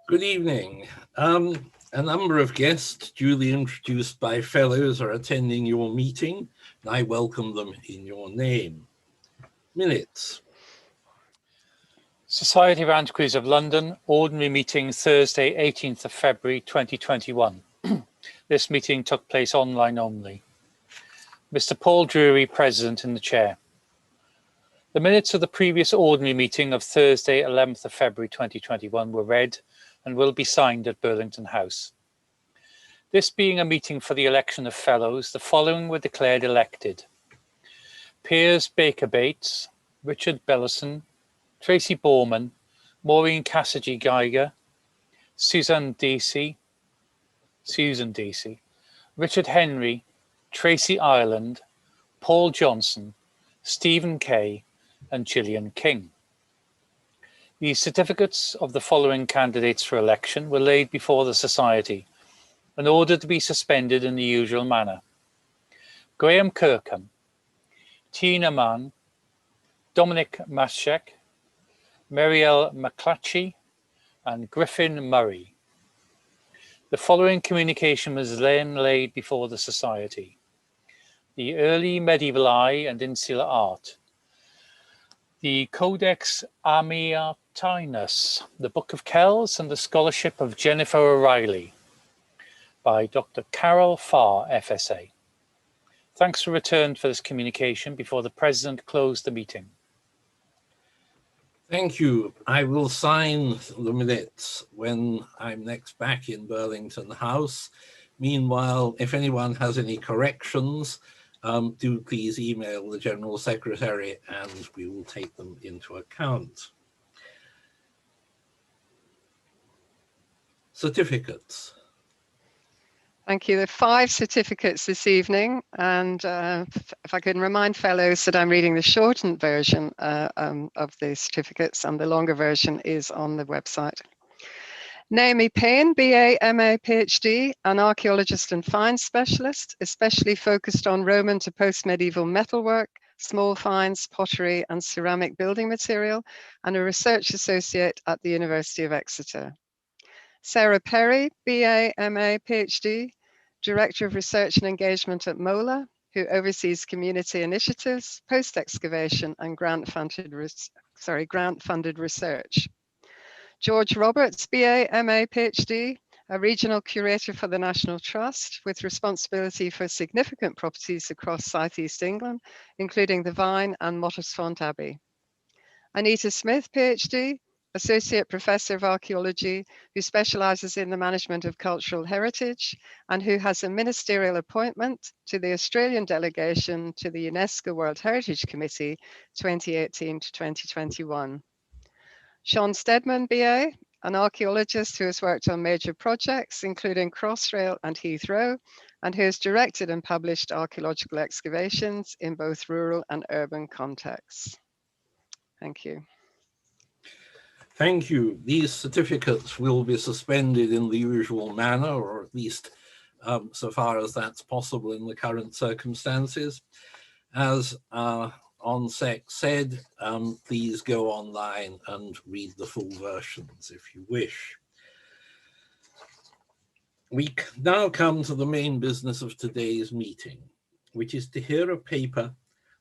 Good evening. A number of guests duly introduced by fellows are attending your meeting, and I welcome them in your name. Minutes. Society of Antiquaries of London, ordinary meeting Thursday, 18th of February 2021. This meeting took place online only. Mr. Paul Drury, President in the Chair. The minutes of the previous ordinary meeting of Thursday, 11th of February 2021 were read and will be signed at Burlington House. This being a meeting for the election of fellows, the following were declared elected. Piers Baker-Bates, Richard Bellison, Tracy Borman, Maureen Cassidy-Geiger, Susan Deasy, Richard Henry, Tracy Ireland, Paul Johnson, Stephen Kay, and Gillian King. The certificates of the following candidates for election were laid before the Society and ordered to be suspended in the usual manner. Graham Kirkham, Tina Mann, Dominic Maschek, Marielle McClatchy, and Griffin Murray. The following communication was then laid before the Society. The Early Medieval Eye and Insular Art, the Codex Amiatinus, the Book of Kells, and the Scholarship of Jennifer O'Reilly by Dr. Carol Farr, FSA. Thanks for return for this communication before the President closed the meeting. Thank you. I will sign the minutes when I'm next back in Burlington House. Meanwhile, if anyone has any corrections, do please email the General Secretary and we will take them into account. Certificates. Thank you. There are 5 certificates this evening, and if I can remind fellows that I'm reading the shortened version of the certificates, and the longer version is on the website. Naomi Payne, BA, MA, PhD, an archaeologist and finds specialist, especially focused on Roman to post-medieval metalwork, small finds, pottery, and ceramic building material, and a research associate at the University of Exeter. Sarah Perry, BA, MA, PhD, Director of Research and Engagement at MOLA, who oversees community initiatives, post-excavation, and grant-funded research. George Roberts, BA, MA, PhD, a Regional Curator for the National Trust with responsibility for significant properties across South East England, including the Vine and Mottersfont Abbey. Anita Smith, PhD, Associate Professor of Archaeology, who specialises in the management of cultural heritage and who has a ministerial appointment to the Australian delegation to the UNESCO World Heritage Committee 2018 to 2021. Sean Steadman, BA, an archaeologist who has worked on major projects, including Crossrail and Heathrow, and who has directed and published archaeological excavations in both rural and urban contexts. Thank you. Thank you. These certificates will be suspended in the usual manner, or at least so far as that's possible in the current circumstances. As ONSEC said, please go online and read the full versions if you wish. We now come to the main business of today's meeting, which is to hear a paper,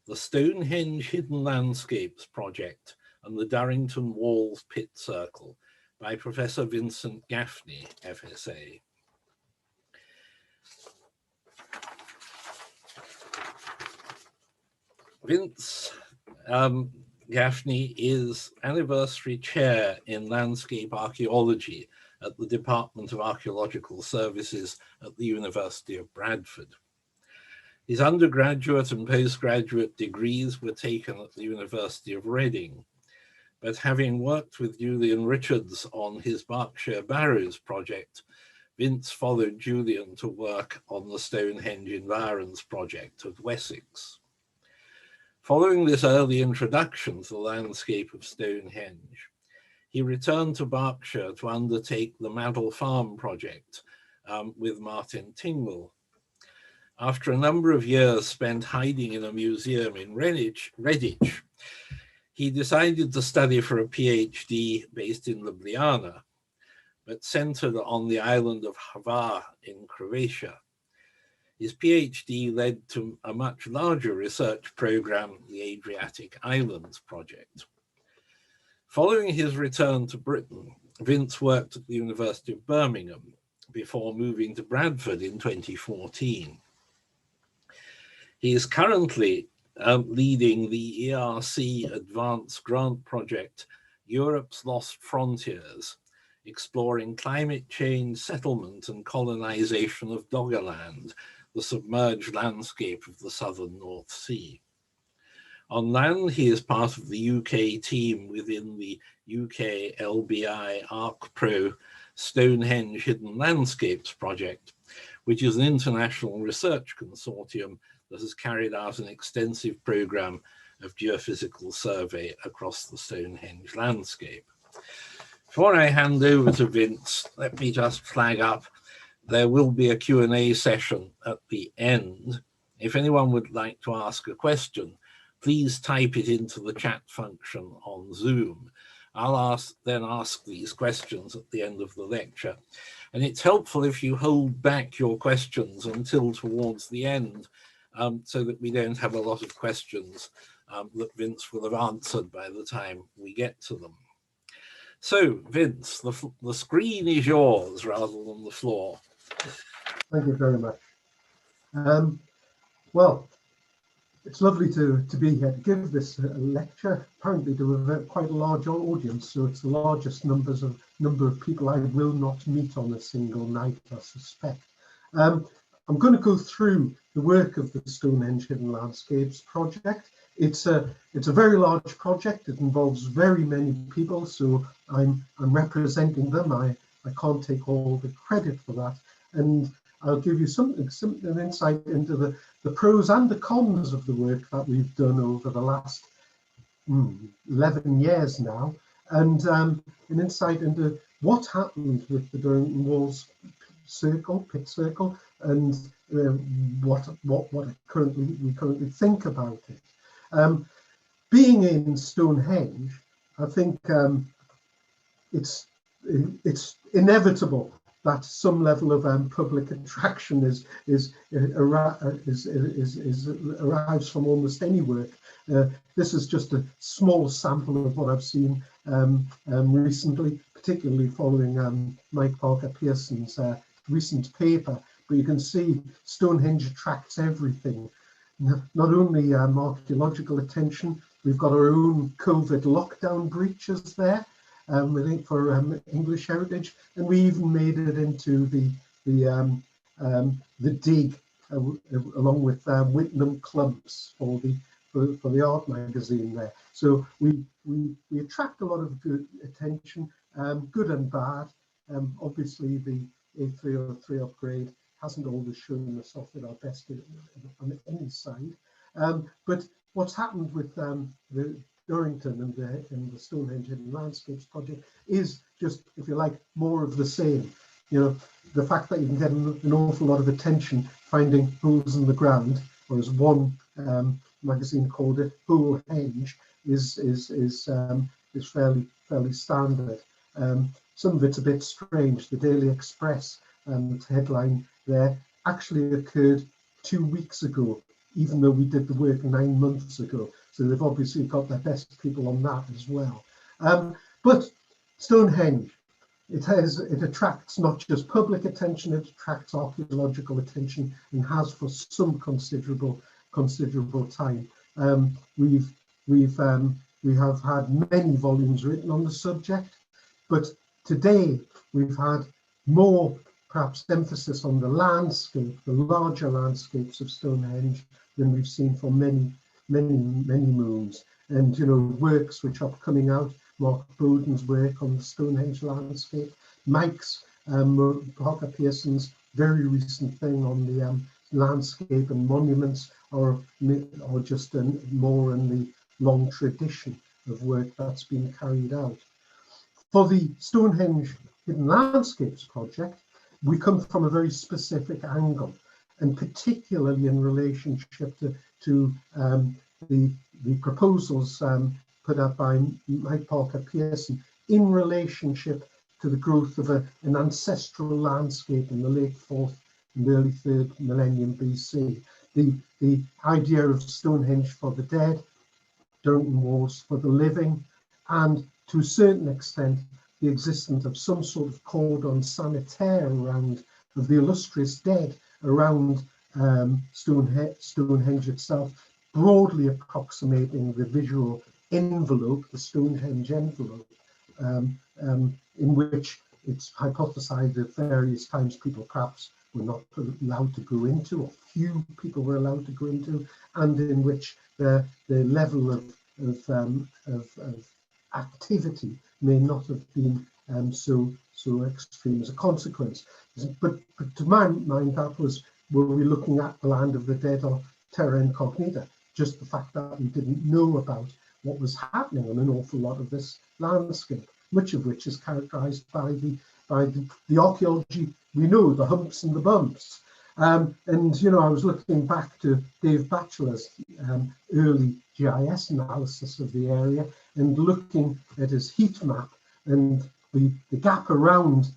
The Stonehenge Hidden Landscapes Project and the Durrington Walls Pit Circle by Professor Vincent Gaffney, FSA. Vince Gaffney is Anniversary Chair in Landscape Archaeology at the Department of Archaeological Services at the University of Bradford. His undergraduate and postgraduate degrees were taken at the University of Reading, but having worked with Julian Richards on his Berkshire Barrows project, Vince followed Julian to work on the Stonehenge Environs project at Wessex. Following this early introduction to the landscape of Stonehenge, he returned to Berkshire to undertake the Maddle Farm project with Martin Tingle. After a number of years spent hiding in a museum in Redditch, he decided to study for a PhD based in Ljubljana, but centered on the island of Hvar in Croatia. His PhD led to a much larger research program, the Adriatic Islands Project. Following his return to Britain, Vince worked at the University of Birmingham before moving to Bradford in 2014. He is currently leading the ERC Advanced Grant Project, Europe's Lost Frontiers, exploring climate change, settlement and colonization of Doggerland, the submerged landscape of the southern North Sea. On land, he is part of the UK team within the UK LBI ArcPro Stonehenge Hidden Landscapes project, which is an international research consortium that has carried out an extensive program of geophysical survey across the Stonehenge landscape. Before I hand over to Vince, let me just flag up, there will be a Q&A session at the end. If anyone would like to ask a question, please type it into the chat function on Zoom. I'll then ask these questions at the end of the lecture. And it's helpful if you hold back your questions until towards the end, so that we don't have a lot of questions that Vince will have answered by the time we get to them. So, Vince, the screen is yours rather than the floor. Thank you very much. Well, it's lovely to be here to give this lecture, apparently to quite a large audience, so it's the largest number of people I will not meet on a single night, I suspect. I'm going to go through the work of the Stonehenge Hidden Landscapes project. It's a very large project. It involves very many people, so I'm representing them. I can't take all the credit for that, and I'll give you some insight into the pros and the cons of the work that we've done over the last 11 years now, and an insight into what happened with the Durrington Walls pit circle, and what we currently think about it. Being in Stonehenge, I think it's inevitable that some level of public attraction arrives from almost any work. This is just a small sample of what I've seen recently, particularly following Mike Parker Pearson's recent paper. But you can see Stonehenge attracts everything. Not only archaeological attention, we've got our own COVID lockdown breaches there. I think for English heritage, and we even made it into the dig along with Whitnam clubs for the art magazine there. So we attract a lot of good attention, good and bad. Obviously, the A303 upgrade hasn't always shown us off at our best on any side. But what's happened with the Durrington and the Stonehenge Hidden Landscapes project is just, if you like, more of the same. You know, the fact that you can get an awful lot of attention finding holes in the ground, or as one magazine called it, hole henge, is fairly standard. Some of it's a bit strange. The Daily Express headline there actually occurred 2 weeks ago, even though we did the work 9 months ago. So they've obviously got their best people on that as well. But Stonehenge, it attracts not just public attention, it attracts archaeological attention, and has for some considerable time. We have had many volumes written on the subject, but today we've had more perhaps emphasis on the landscape, the larger landscapes of Stonehenge, than we've seen for many moons. And you know, works which are coming out, Mark Bowden's work on the Stonehenge landscape, Mike's Parker Pearson's very recent thing on the landscape and monuments, or just more in the long tradition of work that's been carried out. For the Stonehenge Hidden Landscapes project, we come from a very specific angle, and particularly in relationship to the proposals put up by Mike Parker Pearson in relationship to the growth of an ancestral landscape in the late 4th and early 3rd millennium BC. The idea of Stonehenge for the dead, Durrington Walls for the living, and to a certain extent the existence of some sort of cordon sanitaire around of the illustrious dead around Stonehenge itself, broadly approximating the visual envelope, the Stonehenge envelope, in which it's hypothesized at various times people perhaps were not allowed to go into, or few people were allowed to go into, and in which the level of activity may not have been so extreme as a consequence. But to my mind, that was, were we looking at the land of the dead or terra incognita? Just the fact that we didn't know about what was happening on an awful lot of this landscape, much of which is characterized by the archaeology we know, the humps and the bumps. And, you know, I was looking back to Dave Batchelor's early GIS analysis of the area and looking at his heat map and the gap around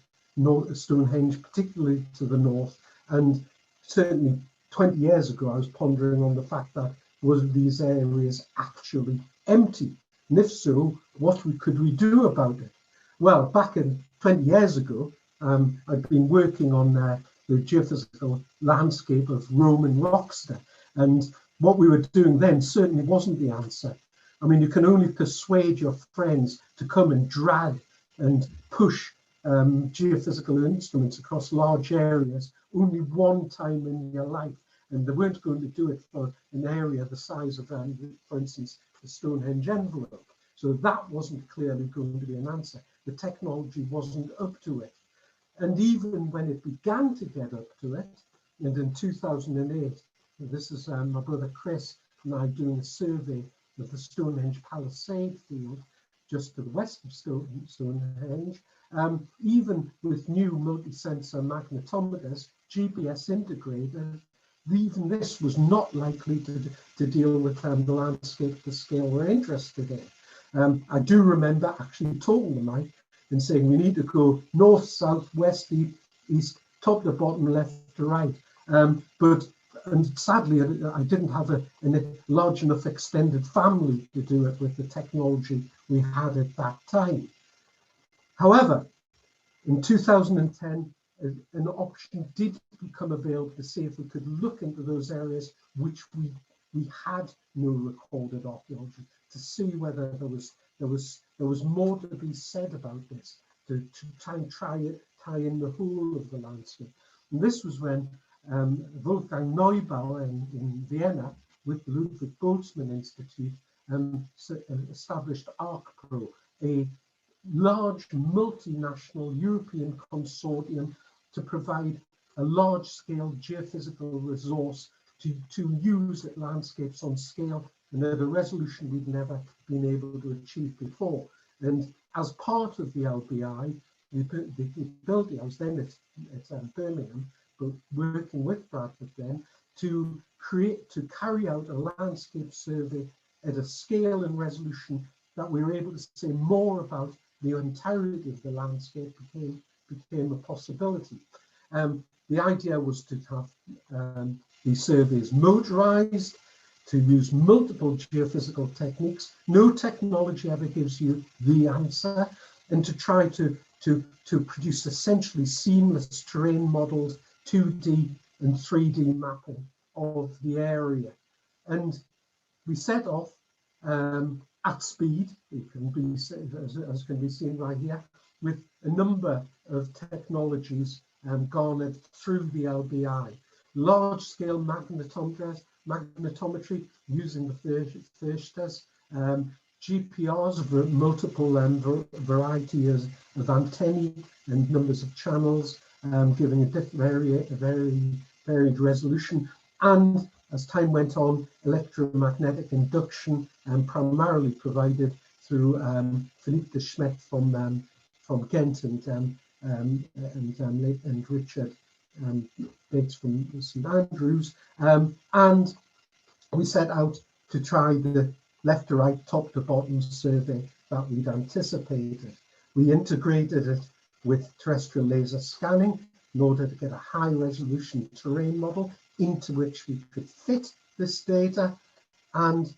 Stonehenge, particularly to the north. And certainly 20 years ago, I was pondering on the fact that was these areas actually empty? And if so, what could we do about it? Well, back in 20 years ago, I'd been working on the geophysical landscape of Rome and Rochester. And what we were doing then certainly wasn't the answer. I mean, you can only persuade your friends to come and drag and push geophysical instruments across large areas only one time in your life. And they weren't going to do it for an area the size of, for instance, the Stonehenge envelope. So that wasn't clearly going to be an answer. The technology wasn't up to it. And even when it began to get up to it, and in 2008, this is my brother Chris and I doing a survey of the Stonehenge Palisade field, just to the west of Stonehenge, even with new multi-sensor magnetometers, GPS integrated, even this was not likely to deal with the landscape the scale we're interested in. I do remember actually talking to Mike and saying we need to go north, south, west, east, top to bottom, left to right. And sadly, I didn't have a large enough extended family to do it with the technology we had at that time. However, in 2010, an option did become available to see if we could look into those areas which we had no recorded archaeology, to see whether there was more to be said about this, to try and tie in the whole of the landscape. And this was when Wolfgang Neubauer in Vienna with the Ludwig Boltzmann Institute established ArcPro, a large multinational European consortium to provide a large-scale geophysical resource to use at landscapes on scale and at a resolution we've never been able to achieve before. And as part of the LBI, the building, I was then at Birmingham, but working with Bradford then to carry out a landscape survey at a scale and resolution that we were able to say more about the entirety of the landscape became a possibility. The idea was to have these surveys motorized, to use multiple geophysical techniques. No technology ever gives you the answer, and to try to produce essentially seamless terrain models, 2D and 3D mapping of the area. And we set off at speed, it can be, as can be seen right here, with a number of technologies garnered through the LBI. Large-scale magnetometry using the Fürsters, GPRs of multiple variety of antennae and numbers of channels, giving a very varied resolution, and as time went on, electromagnetic induction, primarily provided through Philippe de Smet from Ghent and Richard Bates from St Andrews, and we set out to try the left to right, top to bottom survey that we'd anticipated. We integrated it with terrestrial laser scanning in order to get a high resolution terrain model into which we could fit this data. And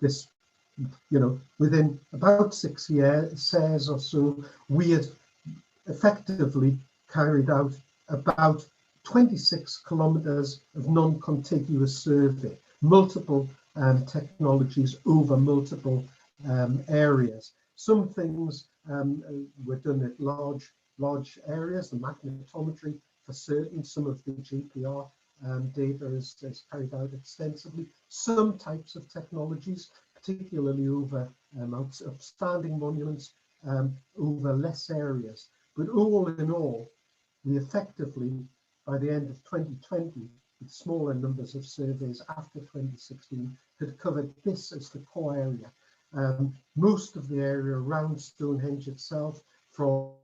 this, within about 6 years or so, we had effectively carried out about 26 kilometers of non-contiguous survey, multiple technologies over multiple areas. Some things were done at large areas, the magnetometry for certain, some of the GPR data is carried out extensively. Some types of technologies, particularly over outstanding monuments, over less areas. But all in all, we effectively, by the end of 2020, with smaller numbers of surveys after 2016, had covered this as the core area. Most of the area around Stonehenge itself, from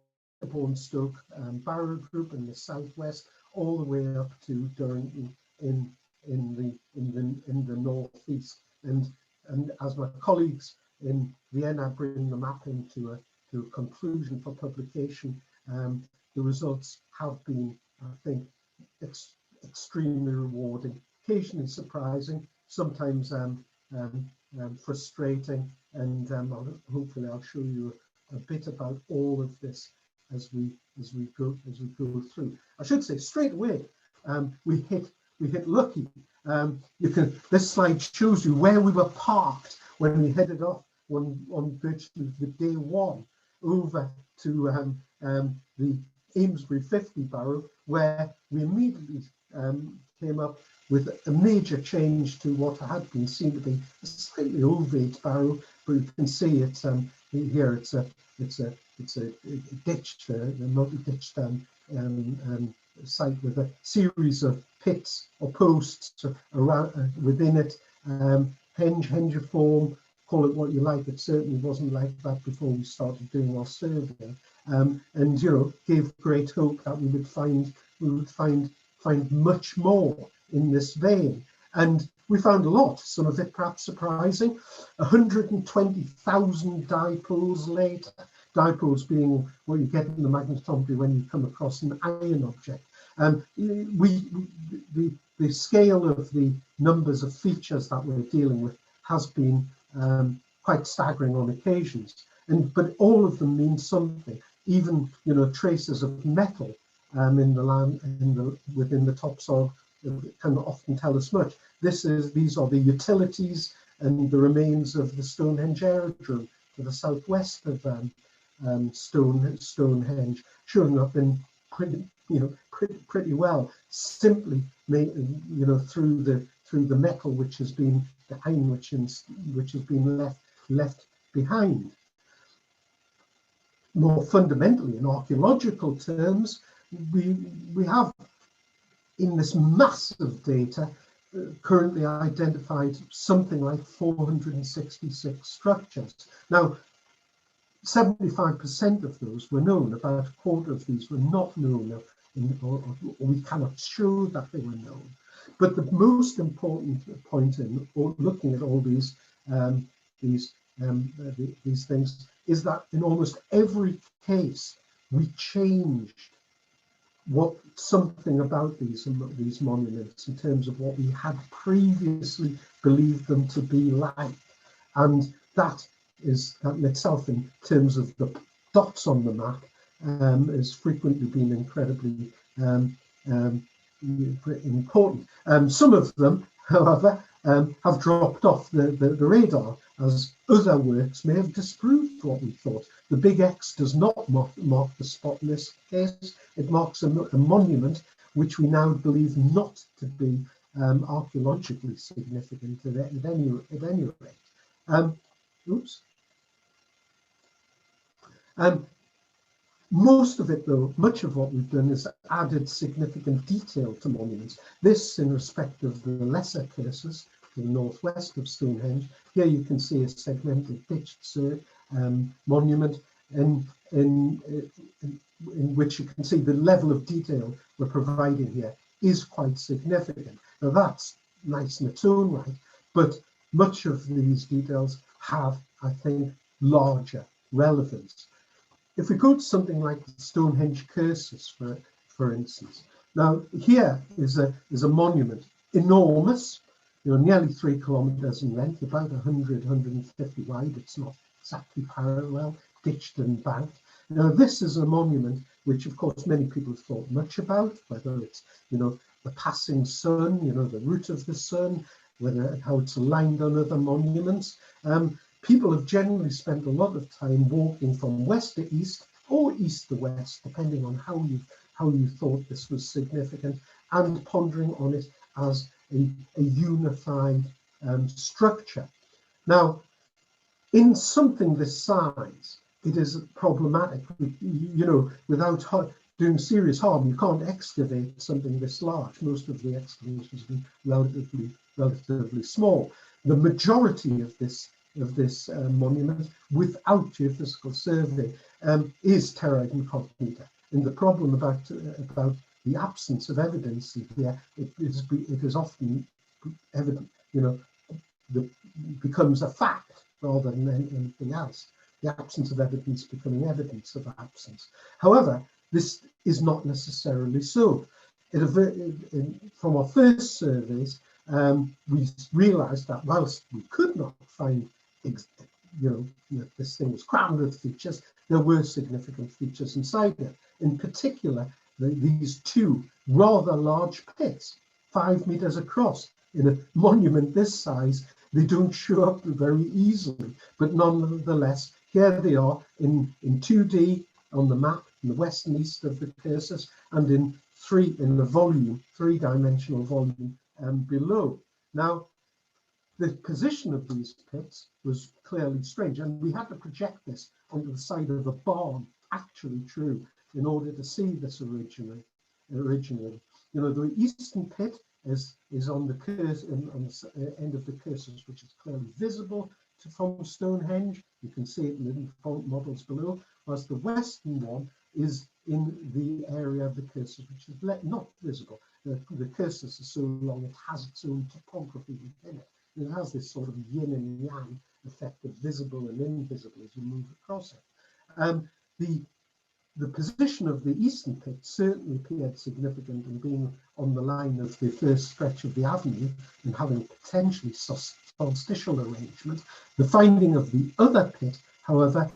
Stoke Barrow Group in the southwest, all the way up to Durrington in the northeast. And as my colleagues in Vienna bring the map into a conclusion for publication, the results have been, I think, extremely rewarding, occasionally surprising, sometimes frustrating, and hopefully I'll show you a bit about all of this as we go through. I should say straight away, we hit lucky. This slide shows you where we were parked when we headed off on virtually the day one over to the Amesbury 50 barrow, where we immediately came up with a major change to what had been seen to be a slightly ovate barrow, but you can see it's here. It's a ditched, a multi-ditched site with a series of pits or posts around within it. Hengiform, call it what you like. It certainly wasn't like that before we started doing our survey, and gave great hope that we would find much more in this vein. And we found a lot, some of it perhaps surprising. 120,000 dipoles later, dipoles being what you get in the magnetometry when you come across an iron object. The scale of the numbers of features that we're dealing with has been quite staggering on occasions, but all of them mean something. Even traces of metal in the land, within the topsoil, can often tell us much. These are the utilities and the remains of the Stonehenge aerodrome to the southwest of Stonehenge, showing up in pretty well, simply through the metal which has been the iron which has been left behind. More fundamentally, in archaeological terms, we have in this massive data currently identified something like 466 structures. Now, 75% of those were known. About a quarter of these were not known, or we cannot show that they were known. But the most important point in looking at all these things is that in almost every case we changed something about these monuments in terms of what we had previously believed them to be like, and that in itself, in terms of the dots on the map, has frequently been incredibly important. Some of them, however, have dropped off the radar, as other works may have disproved what we thought. The big X does not mark the spot in this case. It marks a monument which we now believe not to be archaeologically significant at any rate. Most of it, though, much of what we've done is added significant detail to monuments. This in respect of the lesser cursus to the northwest of Stonehenge. Here you can see a segmental pitched monument in which you can see the level of detail we're providing here is quite significant. Now that's nice in its own right, but much of these details have, I think, larger relevance. if we go to something like the Stonehenge cursus, for instance, now here is a monument, enormous, nearly 3 kilometers in length, about 150 wide. It's not exactly parallel, ditched and banked. Now, this is a monument which, of course, many people have thought much about, whether it's, the passing sun, the route of the sun, whether how it's aligned on other monuments. People have generally spent a lot of time walking from west to east or east to west, depending on how you thought this was significant, and pondering on it as a unified structure. Now, in something this size, it is problematic. Without doing serious harm, you can't excavate something this large. Most of the excavations have been relatively small. The majority of this monument, without geophysical survey, is terra incognita. And the problem about the absence of evidence here, it is often evident, becomes a fact rather than anything else. The absence of evidence becoming evidence of absence. However, this is not necessarily so. From our first surveys, we realised that whilst we could not find, this thing was crammed with features, there were significant features inside it. In particular, these two rather large pits, 5 meters across, in a monument this size. They don't show up very easily, but nonetheless, here they are in 2D on the map, in the west and east of the cursus, and in the volume, 3-dimensional volume below. Now, the position of these pits was clearly strange, and we had to project this onto the side of a barn, actually true, in order to see this originally. The eastern pit is on the end of the cursus, which is clearly visible from Stonehenge. You can see it in the models below, whilst the western one is in the area of the cursus, which is not visible. The cursus is so long, it has its own topography within it. It has this sort of yin and yang effect of visible and invisible as you move across it. The position of the eastern pit certainly appeared significant in being on the line of the first stretch of the avenue and having potentially solstitial arrangement. The finding of the other pit, however,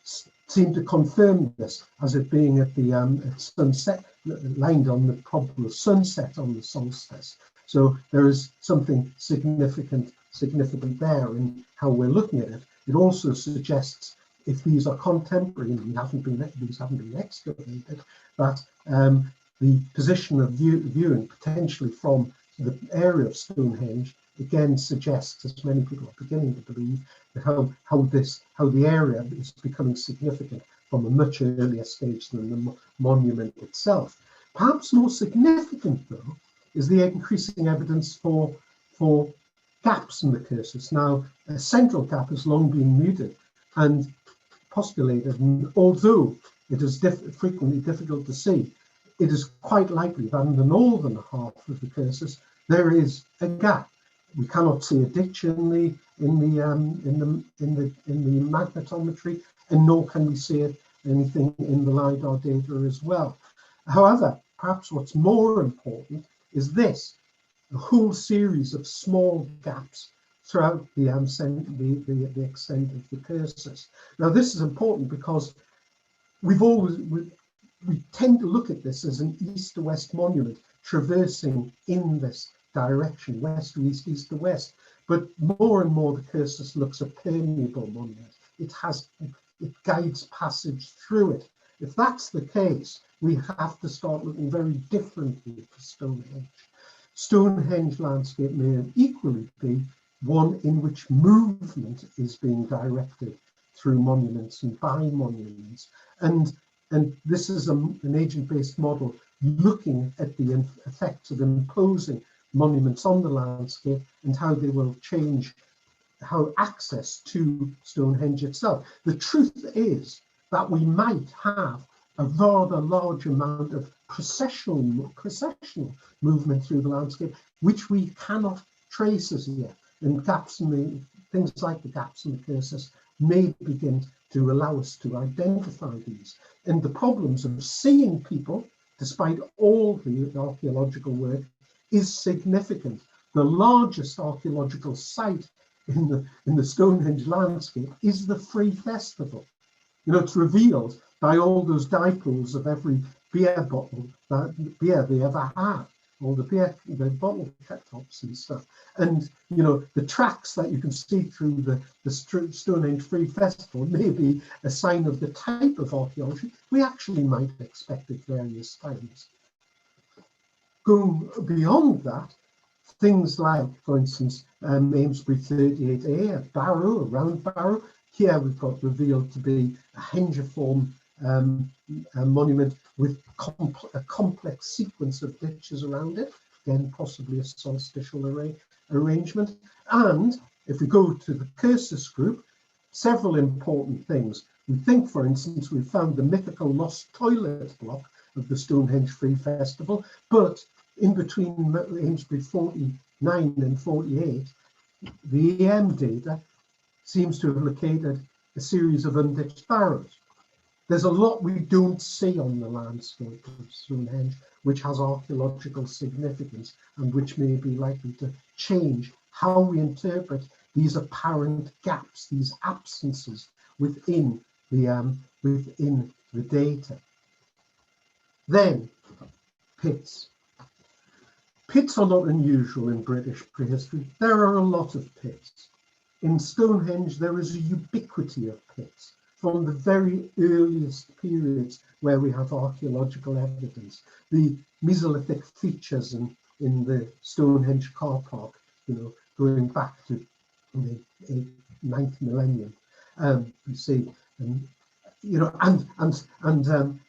seemed to confirm this as it being at the sunset, lined on the probable sunset on the solstice. So there is something significant there in how we're looking at it. It also suggests, if these are contemporary and these haven't been excavated, that the position of viewing potentially from the area of Stonehenge again suggests, as many people are beginning to believe, that how the area is becoming significant from a much earlier stage than the monument itself. Perhaps more significant, though, is the increasing evidence for gaps in the cursus. Now, a central gap has long been mooted and postulated, and although it is frequently difficult to see, it is quite likely that in the northern half of the cursus there is a gap. We cannot see a ditch in the magnetometry, and nor can we see anything in the LiDAR data as well. However, perhaps what's more important is this: a whole series of small gaps throughout the extent of the cursus. Now, this is important because we tend to look at this as an east to west monument traversing in this direction, west to east, east to west. But more and more, the cursus looks a permeable monument. It guides passage through it. If that's the case, we have to start looking very differently for Stonehenge. Stonehenge landscape may equally be one in which movement is being directed through monuments and by monuments. And this is an agent-based model looking at the effects of imposing monuments on the landscape and how they will change how access to Stonehenge itself. The truth is that we might have a rather large amount of processional movement through the landscape, which we cannot trace as yet. And gaps in things like the gaps in the cursus may begin to allow us to identify these. And the problems of seeing people, despite all the archaeological work, is significant. The largest archaeological site in the Stonehenge landscape is the Free Festival. You know, it's revealed by all those dipoles of every beer bottle, beer they ever had, all the bottle tops and stuff. And, you know, the tracks that you can see through the Stonehenge Free Festival may be a sign of the type of archaeology we actually might expect at various times. Going beyond that, things like, for instance, Amesbury 38A, a barrow, a round barrow. Here we've got revealed to be a hengiform monument with a complex sequence of ditches around it. Again, possibly a solstitial arrangement. And if we go to the cursus group, several important things. We think, for instance, we found the mythical lost toilet block of the Stonehenge Free Festival, but in between Amesbury 49 and 48, the EM data seems to have located a series of unditched barrows. There's a lot we don't see on the landscape of Stonehenge, which has archaeological significance and which may be likely to change how we interpret these apparent gaps, these absences within the data. Then, pits. Pits are not unusual in British prehistory. There are a lot of pits. In Stonehenge, there is a ubiquity of pits from the very earliest periods where we have archaeological evidence. The Mesolithic features in the Stonehenge car park, you know, going back to the 9th millennium, you see, you know, and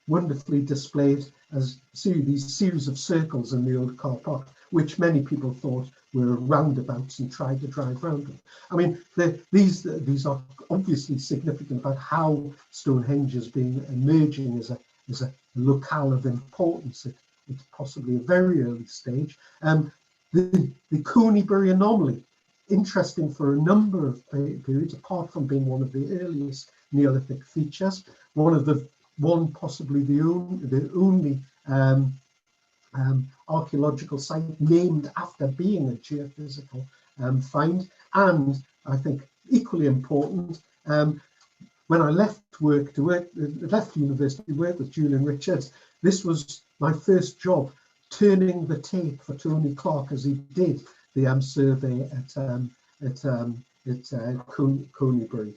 wonderfully displayed as these series of circles in the old car park, which many people thought were roundabouts and tried to drive round them. I mean, these are obviously significant about how Stonehenge has been emerging as a locale of importance. It's possibly a very early stage. The Conybury anomaly, interesting for a number of periods, apart from being one of the earliest Neolithic features, possibly the only archaeological site named after being a geophysical find. And I think equally important, when I left university to work with Julian Richards, this was my first job, turning the tape for Tony Clark as he did the survey at Conybury.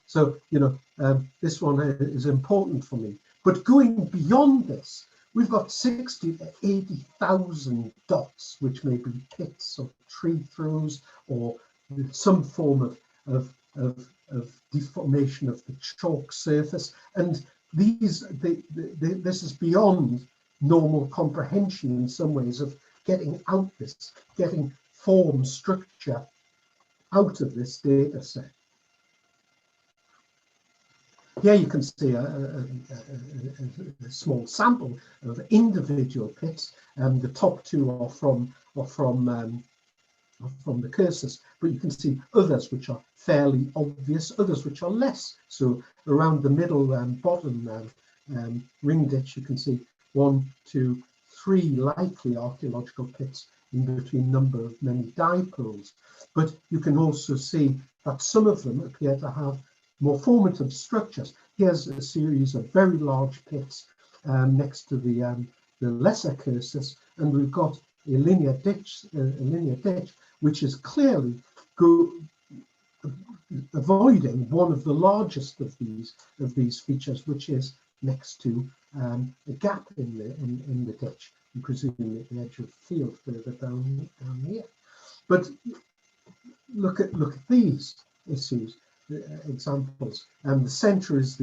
So, you know, this one is important for me. But going beyond this, we've got 60 to 80,000 dots, which may be pits or tree throws or some form of deformation of the chalk surface. And this is beyond normal comprehension in some ways of getting form, structure out of this data set. Here you can see a small sample of individual pits. The top two are from the cursus, but you can see others which are fairly obvious, others which are less. So around the middle bottom ring ditch, you can see 1, 2, 3 likely archaeological pits in between number of many dipoles. But you can also see that some of them appear to have more formative structures. Here's a series of very large pits next to the lesser cursus, and we've got a linear ditch, which is clearly avoiding one of the largest of these features, which is next to a gap in the ditch, and presumably at the edge of the field further down here. But look at these issues. Examples, and the centre is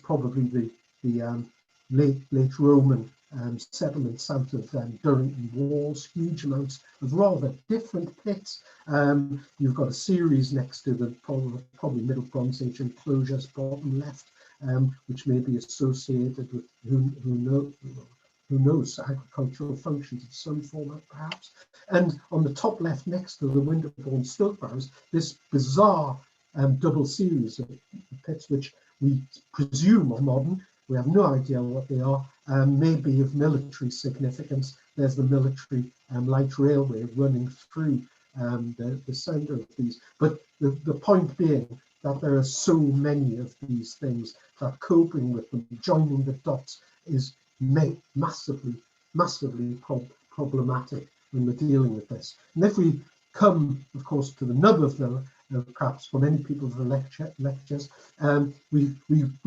probably the late Roman settlement south of Durrington Walls. Huge amounts of rather different pits. You've got a series next to the probably Middle Bronze Age enclosures, bottom left, which may be associated with who knows agricultural functions of some format perhaps. And on the top left, next to the window-borne stoke barrows, this bizarre double series of pits, which we presume are modern. We have no idea what they are, maybe of military significance. There's the military light railway running through the centre of these. But the point being that there are so many of these things that coping with them, joining the dots, is massively problematic when we're dealing with this. And if we come, of course, to the nub of the perhaps for many people the lectures, we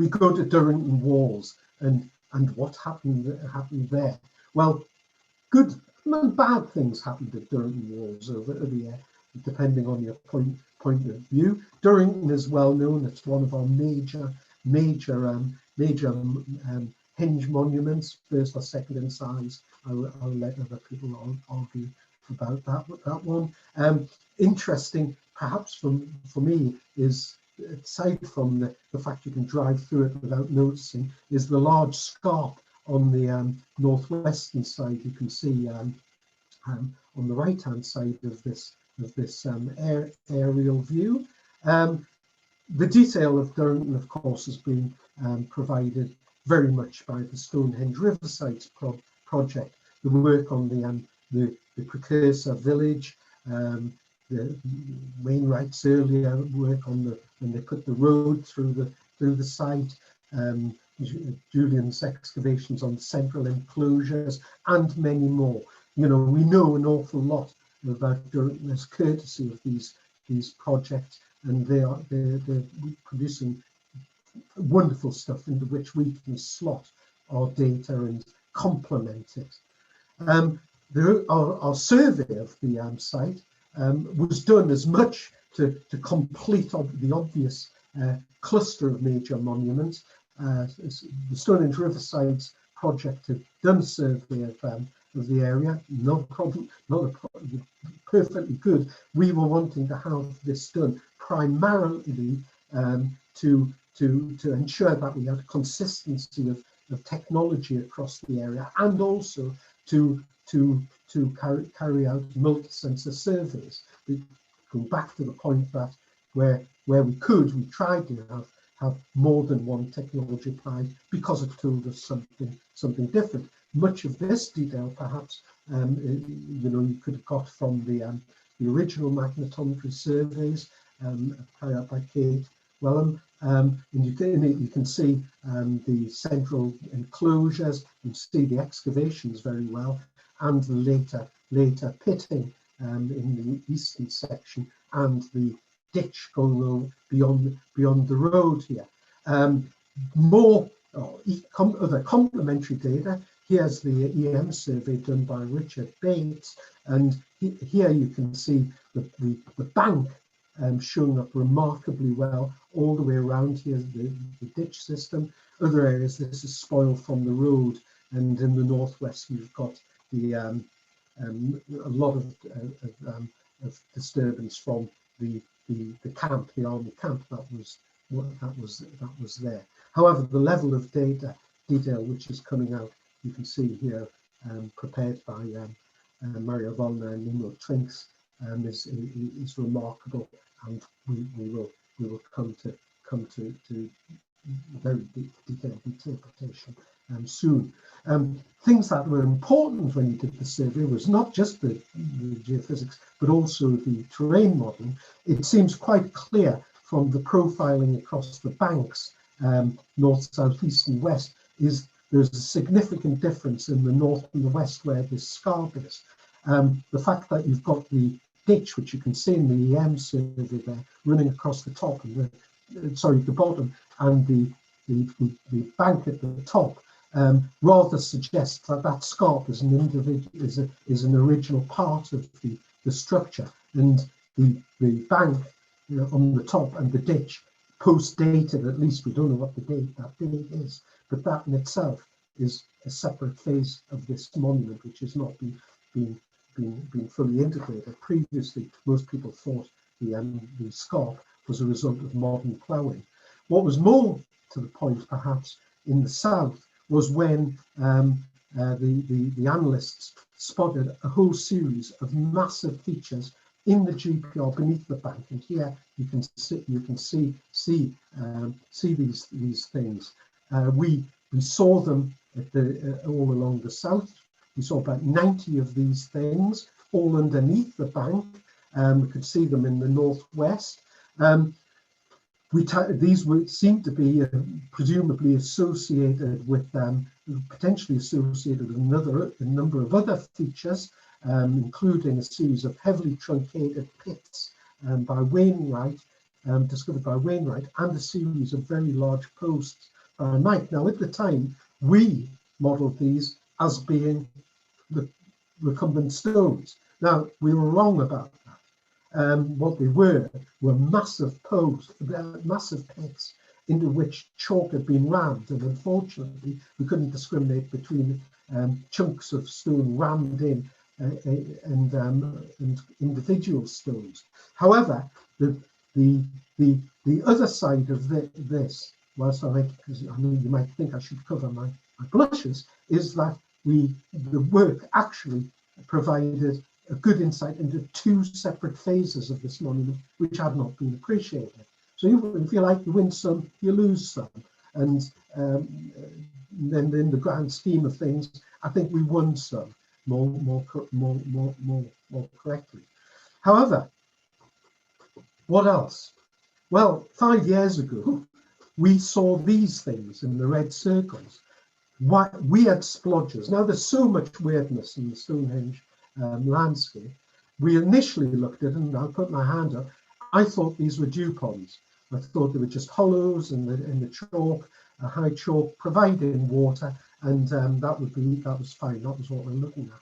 go to Durrington Walls and what happened there. Well, good and bad things happened at Durrington Walls over the year, depending on your point of view. Durrington is well known. It's one of our major henge monuments, first or second in size. I'll let other people argue about that one. Interesting, perhaps for me, is aside from the fact you can drive through it without noticing, is the large scarp on the northwestern side. You can see on the right hand side of this aerial view. The detail of Durrington, of course, has been provided very much by the Stonehenge Riverside project. The work on the precursor village, the Wainwright's earlier work on when they put the road through the site, Julian's excavations on the central enclosures, and many more. You know, we know an awful lot about Durrington as courtesy of these projects, and they're producing wonderful stuff into which we can slot our data and complement it. Our survey of the site was done as much to complete the obvious cluster of major monuments. The Stonehenge Riverside's project had done a survey of the area, no problem, perfectly good. We were wanting to have this done primarily to ensure that we had consistency of technology across the area, and also to carry out multi-sensor surveys. We go back to the point that where we could, we tried to have more than one technology applied, because it told us something different. Much of this detail, perhaps, you could have got from the original magnetometry surveys carried out by Kate Wellham, and you can see the central enclosures. You see the excavations very well, and the later pitting in the eastern section, and the ditch going beyond the road here. More other complementary data. Here's the EM survey done by Richard Bates, and here you can see the bank showing up remarkably well all the way around. Here's the ditch system. Other areas, this is spoil from the road, and in the northwest you've got the a lot of disturbance from the camp, the army camp that was there. However, the level of detail which is coming out, you can see here, prepared by Mario Volner and Nemo Trinks, is remarkable, and we will come to very detailed interpretation soon. Things that were important when you did the survey was not just the geophysics, but also the terrain modeling. It seems quite clear from the profiling across the banks, north, south, east, and west, there's a significant difference in the north and the west where this scarp is. The fact that you've got the ditch, which you can see in the EM survey there, running across the top and the bottom, and the bank at the top, rather suggests that scarp is an individual, is an original part of the structure, and the bank on the top and the ditch post-dated. At least we don't know what that date is, but that in itself is a separate phase of this monument, which has not been fully integrated. Previously, most people thought the scarp was a result of modern ploughing. What was more to the point, perhaps, in the south was when the analysts spotted a whole series of massive features in the GPR beneath the bank, and here you can see these things. We saw them at all along the south. We saw about 90 of these things all underneath the bank. We could see them in the northwest. These seem to be presumably associated with, potentially associated with a number of other features, including a series of heavily truncated pits by Wainwright, discovered by Wainwright, and a series of very large posts by Mike. Now, at the time, we modelled these as being the recumbent stones. Now, we were wrong about that. What they were massive posts, massive pits into which chalk had been rammed, and unfortunately, we couldn't discriminate between chunks of stone rammed in and individual stones. However, the other side of this, whilst I know you might think I should cover my blushes, is that the work actually provided a good insight into two separate phases of this monument, which had not been appreciated. So if you like, you win some, you lose some, and then in the grand scheme of things, I think we won some more correctly. However, what else? Well, 5 years ago, we saw these things in the red circles. Weird splodges. Now, there's so much weirdness in the Stonehenge landscape. We initially looked at it, and I'll put my hand up, I thought these were dew ponds. I thought they were just hollows in the chalk, a high chalk providing water, and that was fine. That was what we're looking at.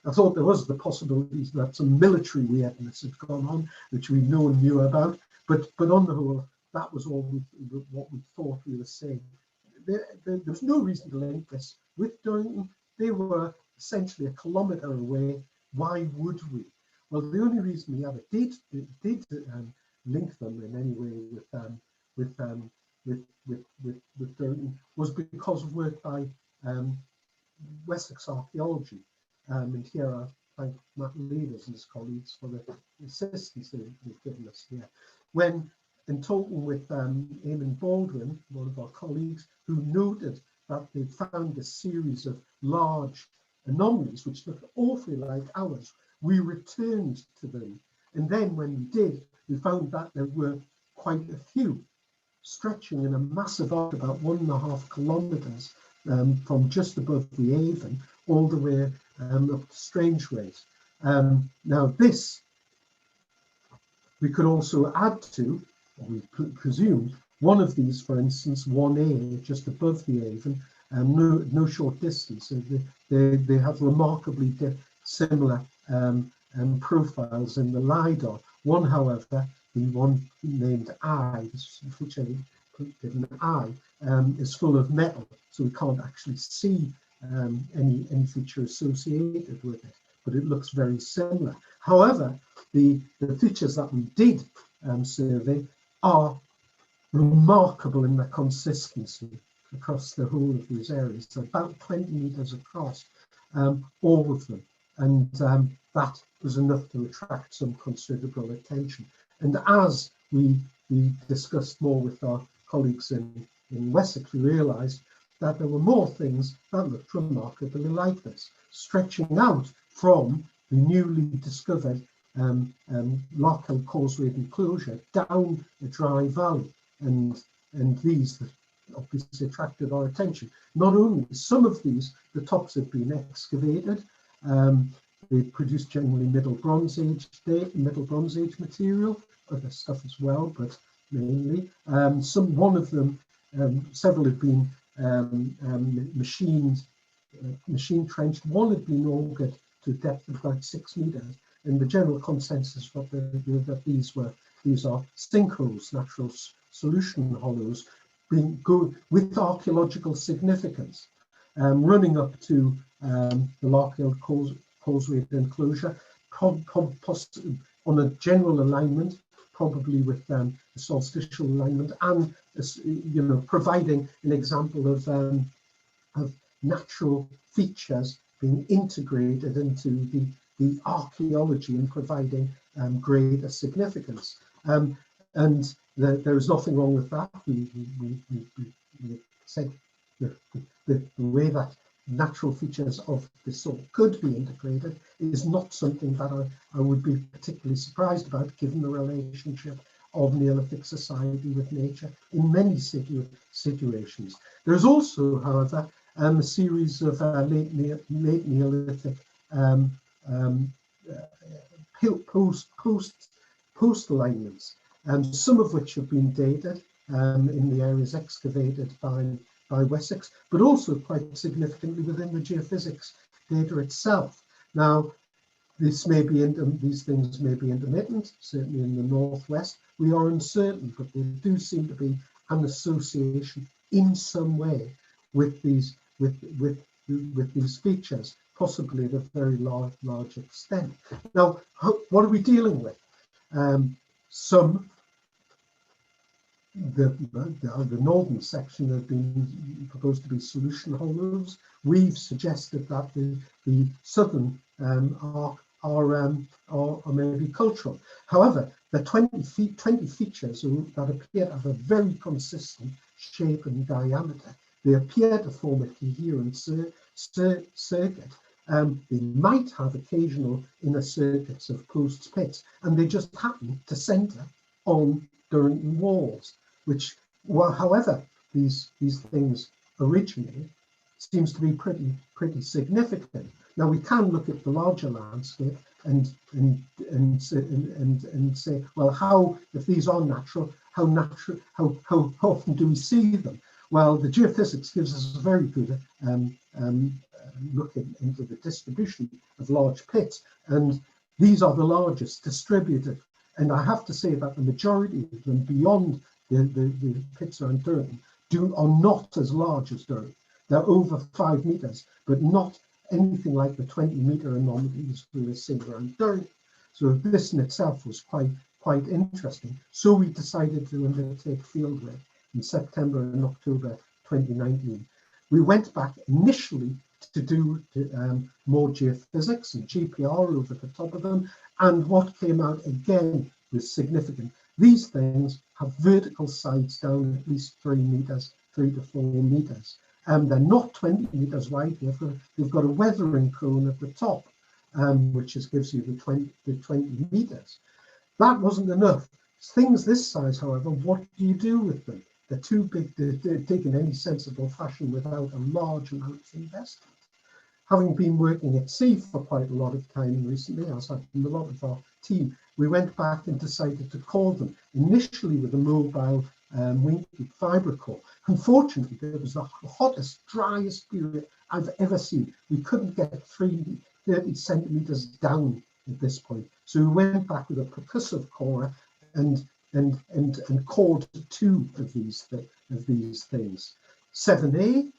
I thought there was the possibilities that some military weirdness had gone on, which we no one knew about, but on the whole, that was all what we thought we were seeing. There was no reason to link this with Durrington. They were essentially a kilometre away. Why would we? Well, the only reason we ever did link them in any way with Durrington was because of work by Wessex Archaeology. And here I thank Matt Leaders and his colleagues for the assistance they've given us here. When in talking with Eamon Baldwin, one of our colleagues, who noted that they found a series of large anomalies which looked awfully like ours, we returned to them. And then when we did, we found that there were quite a few, stretching in a massive arc about 1.5 kilometres from just above the Avon all the way up to Strangeways. Now this we could also add to, we presumed, one of these, for instance, 1A, just above the Avon, no short distance. So they have remarkably similar profiles in the LiDAR. One, however, the one named I, which I put an I, is full of metal, so we can't actually see any feature associated with it, but it looks very similar. However, the features that we did survey are remarkable in their consistency across the whole of these areas. So about 20 meters across, all of them, and that was enough to attract some considerable attention. And as we discussed more with our colleagues in Wessex, we realized that there were more things that looked remarkably like this, stretching out from the newly discovered Larkhill Causeway enclosure down a dry valley, and these obviously attracted our attention. Not only some of these, the tops have been excavated. They produce generally Middle Bronze Age material, other stuff as well, but mainly one of them, several had been machine trenched. One had been augured to a depth of about 6 meters, and the general consensus was that these are sinkholes, natural solution hollows, being good with archaeological significance, running up to the Larkhill Causeway enclosure, on a general alignment, probably with the solstitial alignment, and providing an example of natural features being integrated into the archaeology in providing greater significance. And there is nothing wrong with that. We said the way that natural features of this sort could be integrated is not something that I would be particularly surprised about, given the relationship of Neolithic society with nature in many situations. There's also, however, a series of late Neolithic post alignments, some of which have been dated in the areas excavated by Wessex, but also quite significantly within the geophysics data itself. Now, these things may be intermittent, certainly in the northwest. We are uncertain, but there do seem to be an association in some way with these features, possibly at a very large extent. Now, what are we dealing with? The northern section have been proposed to be solution hollows. We've suggested that the southern are maybe cultural. However, the 20 features that appear to have a very consistent shape and diameter, they appear to form a coherent circuit. They might have occasional inner circuits of post pits, and they just happen to centre on Durrington Walls, which, however these things originate, seems to be pretty significant. Now, we can look at the larger landscape and say, well, if these are natural, how often do we see them? Well, the geophysics gives us a very good look into the distribution of large pits, and these are the largest distributed. And I have to say that the majority of them, beyond the pits around Durrington, are not as large as Durrington. They're over 5 meters, but not anything like the 20-meter anomalies we were seeing around Durrington. So this in itself was quite interesting. So we decided to undertake fieldwork in September and October 2019. We went back initially to do more geophysics and GPR over the top of them, and what came out again was significant. These things have vertical sides down at least 3 to 4 meters. They're not 20 meters wide. They've got a weathering cone at the top, which gives you the 20 meters. That wasn't enough. Things this size, however, what do you do with them? They're too big to dig in any sensible fashion without a large amount of investment. Having been working at sea for quite a lot of time recently, as have a lot of our team, we went back and decided to core them, initially with a mobile wing fibre core. Unfortunately, it was the hottest, driest period I've ever seen. We couldn't get 30 centimeters down at this point. So we went back with a percussive core and cored 2 of these things. 7A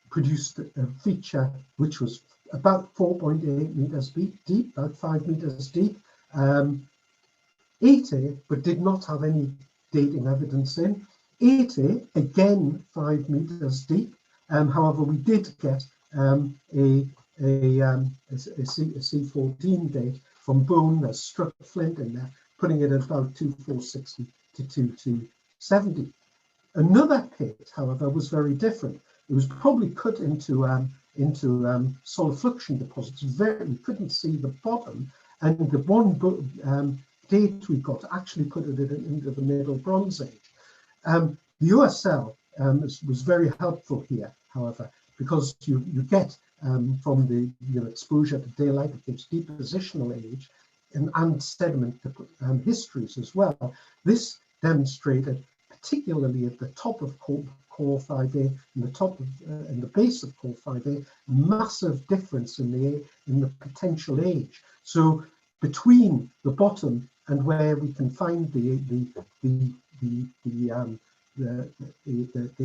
produced a feature which was about 4.8 meters deep, about 5 meters deep. 8A, but did not have any dating evidence in. 8A, again 5 meters deep. However, we did get a C14 date from bone that struck flint in there, putting it at about 2460 to 2270. Another pit, however, was very different. It was probably cut into solid fluxion deposits. We couldn't see the bottom, and the one date we got actually put it into the Middle Bronze Age. The USL was very helpful here, however, because you get from the exposure to daylight, it gives depositional age and sediment histories as well. This demonstrated, particularly at the top of core 5A and the base of core 5A, massive difference in the potential age. So between the bottom and where we can find the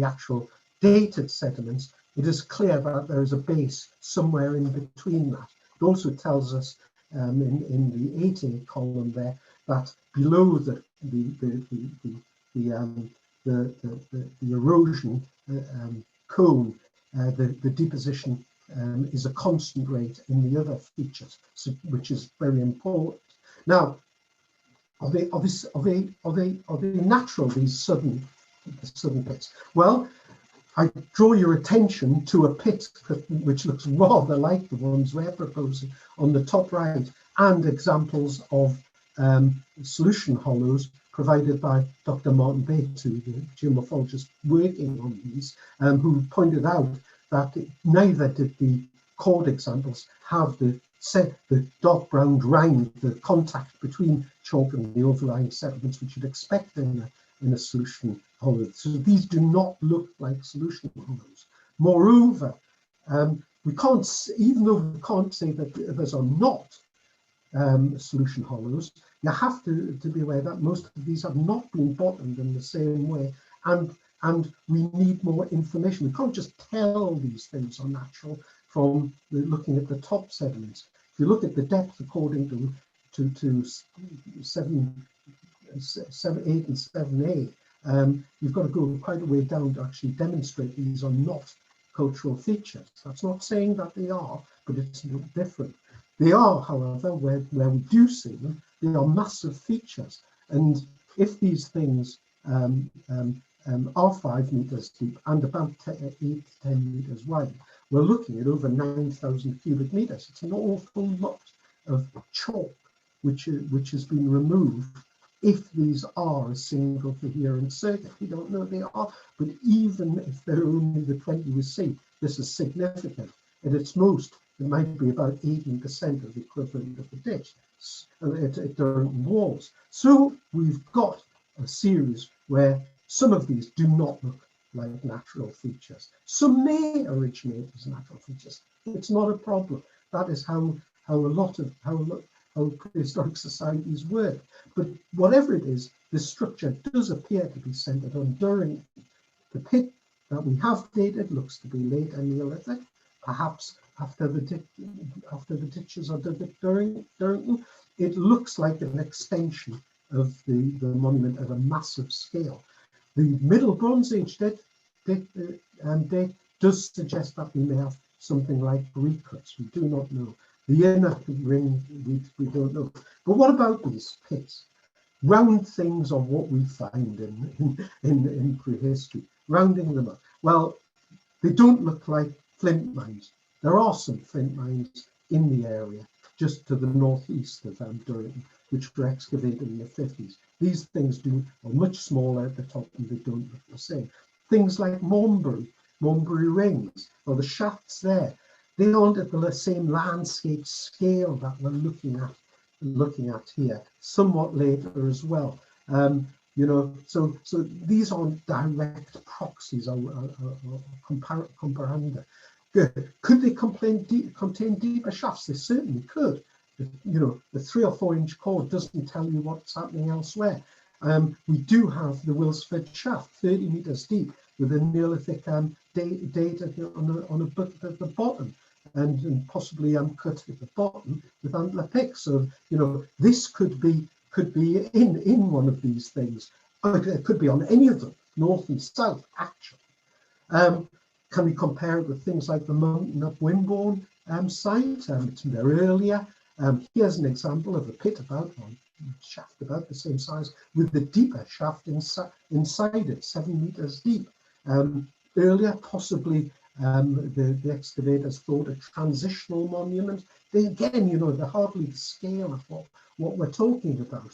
actual dated sediments, it is clear that there is a base somewhere in between that. It also tells us in the 8A column there that below the erosion cone, the deposition is a constant rate in the other features, so, which is very important. Now, are they natural, these sudden pits? Well, I draw your attention to a pit which looks rather like the ones we're proposing on the top right, and examples of solution hollows provided by Dr. Martin Bates, the geomorphologist working on these, who pointed out that neither did the chord examples have the dark brown rind, the contact between chalk and the overlying sediments, which you'd expect in a solution hollow. So these do not look like solution hollows. Moreover, we can't, even though we can't say that those are not solution hollows, you have to be aware that most of these have not been bottomed in the same way, and we need more information. We can't just tell these things are natural from looking at the top sediments. If you look at the depth according to 7, 8 and 7A, you've got to go quite a way down to actually demonstrate these are not cultural features. That's not saying that they are, but it's different. They are, however, where we do see them, they are massive features. And if these things are 5 meters deep and about 8 to 10 meters wide, we're looking at over 9,000 cubic meters. It's an awful lot of chalk which has been removed if these are a single coherent circuit. We don't know they are, but even if they're only the 20 we see, this is significant. At its most, it might be about 18% of the equivalent of the ditch at Durrington Walls. So we've got a series where some of these do not look like natural features. Some may originate as natural features. It's not a problem. That is how prehistoric societies work. But whatever it is, the structure does appear to be centered on Durrington. The pit that we have dated looks to be late Neolithic, perhaps after the ditches are dug at Durrington. It looks like an extension of the monument at a massive scale. The Middle Bronze Age date does suggest that we may have something like recruits. We do not know. The inner ring, we don't know. But what about these pits? Round things are what we find in prehistory. Rounding them up. Well, they don't look like flint mines. There are some flint mines in the area, just to the northeast of Durrington, which were excavated in the 50s. These things are much smaller at the top and they don't look the same. Things like Mournbury rings, or the shafts there, they aren't at the same landscape scale that we're looking at here, somewhat later as well. So these aren't direct proxies or comparanda. Could they contain deeper shafts? They certainly could. The 3 or 4 inch core doesn't tell you what's happening elsewhere. We do have the Wilsford shaft, 30 meters deep, with a Neolithic date on a book at the bottom, and possibly cut at the bottom with antler picks. So this could be in one of these things. It could be on any of them, north and south, actually. Can we compare it with things like the Mountain Up Wimborne site? It's there earlier. Here's an example of a pit shaft about the same size, with the deeper shaft inside it, 7 meters deep. Earlier, possibly the excavators thought a transitional monument. Again, they're hardly the scale of what we're talking about.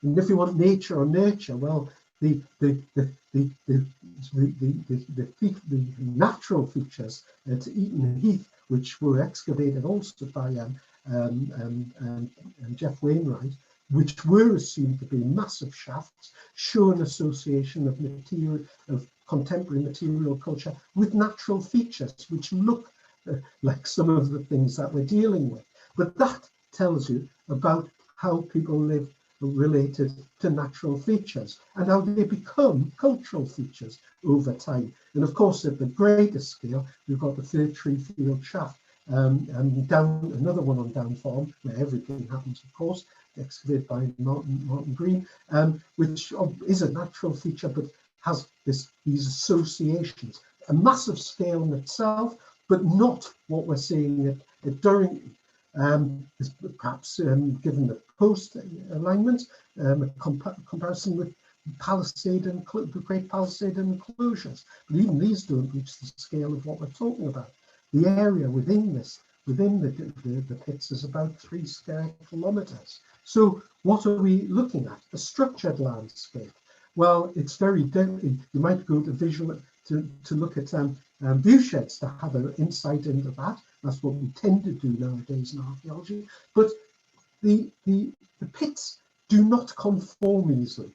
And if you want nature or nurture, well, the natural features at Eaton Heath, which were excavated also by Jeff Wainwright, which were assumed to be massive shafts, show an association of contemporary material culture with natural features, which look like some of the things that we're dealing with. But that tells you about how people live related to natural features and how they become cultural features over time. And of course, at the greatest scale, we've got the Fir Tree Field shaft, and down another one on Down Farm, where everything happens, of course, excavated by Martin Green, which is a natural feature, but has these associations. A massive scale in itself, but not what we're seeing at Durrington. Perhaps given the post alignment, a comparison with the Great Palisade enclosures, but even these don't reach the scale of what we're talking about. The area within the pits is about 3 square kilometres. So what are we looking at? A structured landscape. Well, it's very different. You might go to visual to look at view sheds to have an insight into that. That's what we tend to do nowadays in archaeology. But the pits do not conform easily.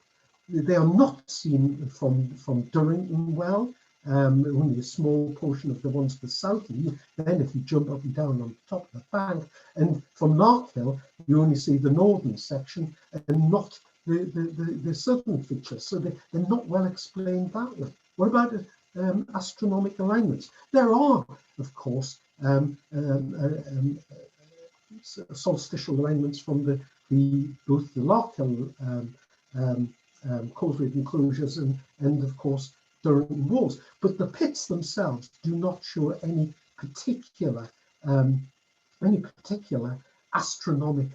They are not seen from Durrington Well. Only a small portion of the ones to the south. And then if you jump up and down on top of the bank, and from Larkhill, you only see the northern section and not the southern features. So they're not well explained that way. What about astronomical alignments? There are, of course, solstitial alignments from both the Larkhill causeway enclosures and of course Durrington Walls, but the pits themselves do not show any particular astronomic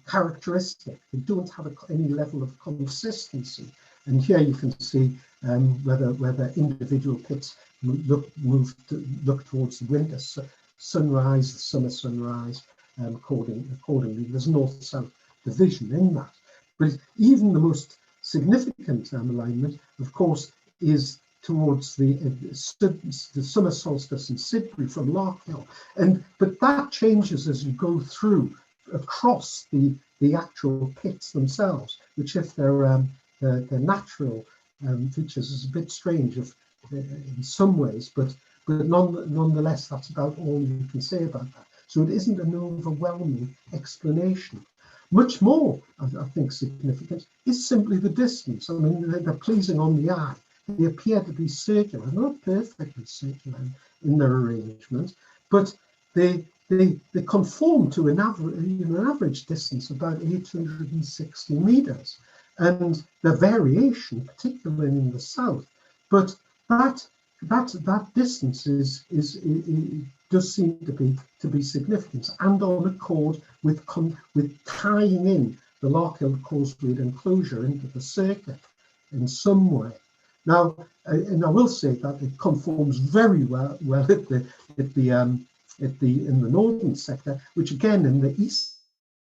characteristic. They don't have any level of consistency. And here you can see whether individual pits look towards the winter sunrise, the summer sunrise, accordingly. There's north-south division in that. But even the most significant alignment, of course, is towards the summer solstice in Sidbury from Larkhill, but that changes as you go through across the actual pits themselves, which, if they're natural features, is a bit strange in some ways, but nonetheless, that's about all you can say about that. So it isn't an overwhelming explanation. Much more, I think, significant is simply the distance. I mean, they're pleasing on the eye. They appear to be circular, not perfectly circular in their arrangement, but they conform to an average distance of about 860 meters, and the variation, particularly in the south. But that distance does seem to be significant and on accord with tying in the Larkhill causeway enclosure into the circuit in some way. Now, and I will say that it conforms very well in the northern sector, which again in the east,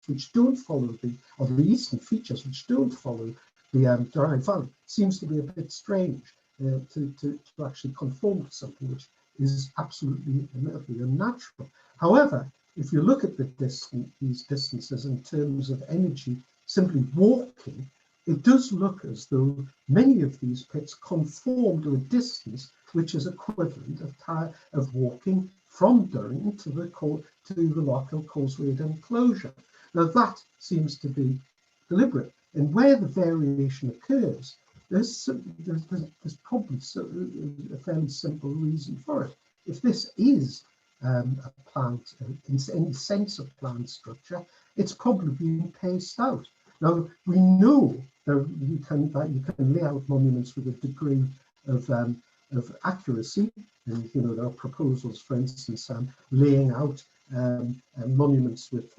which don't follow the eastern features, which don't follow the Dry Valley, seems to be a bit strange to actually conform to something which is absolutely unnatural. However, if you look at these distances in terms of energy, simply walking, it does look as though many of these pits conform to a distance which is equivalent of walking from Durrington to the Larkhill causeway enclosure. Now that seems to be deliberate, and where the variation occurs, there's probably a fairly simple reason for it. If this is a plant, in any sense of plant structure, it's probably being paced out. Now we know that you can lay out monuments with a degree of accuracy, and there are proposals, for instance, laying out monuments with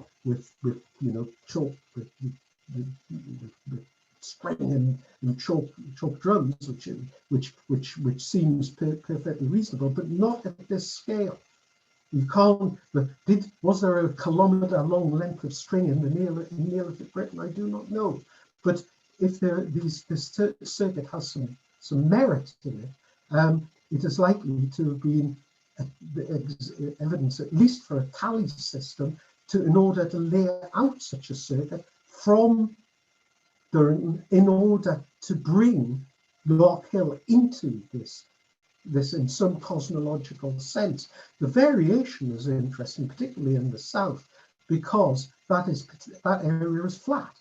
chalk, with string and chalk drums, which seems perfectly reasonable, but not at this scale. You can't. Was there a kilometre-long length of string in the Neolithic Britain? I do not know. But if this circuit has some merit in it, it is likely to have been evidence, at least for a tally system, in order to lay out such a circuit from Durrington, in order to bring Larkhill into this in some cosmological sense. The variation is interesting, particularly in the south, because that area is flat.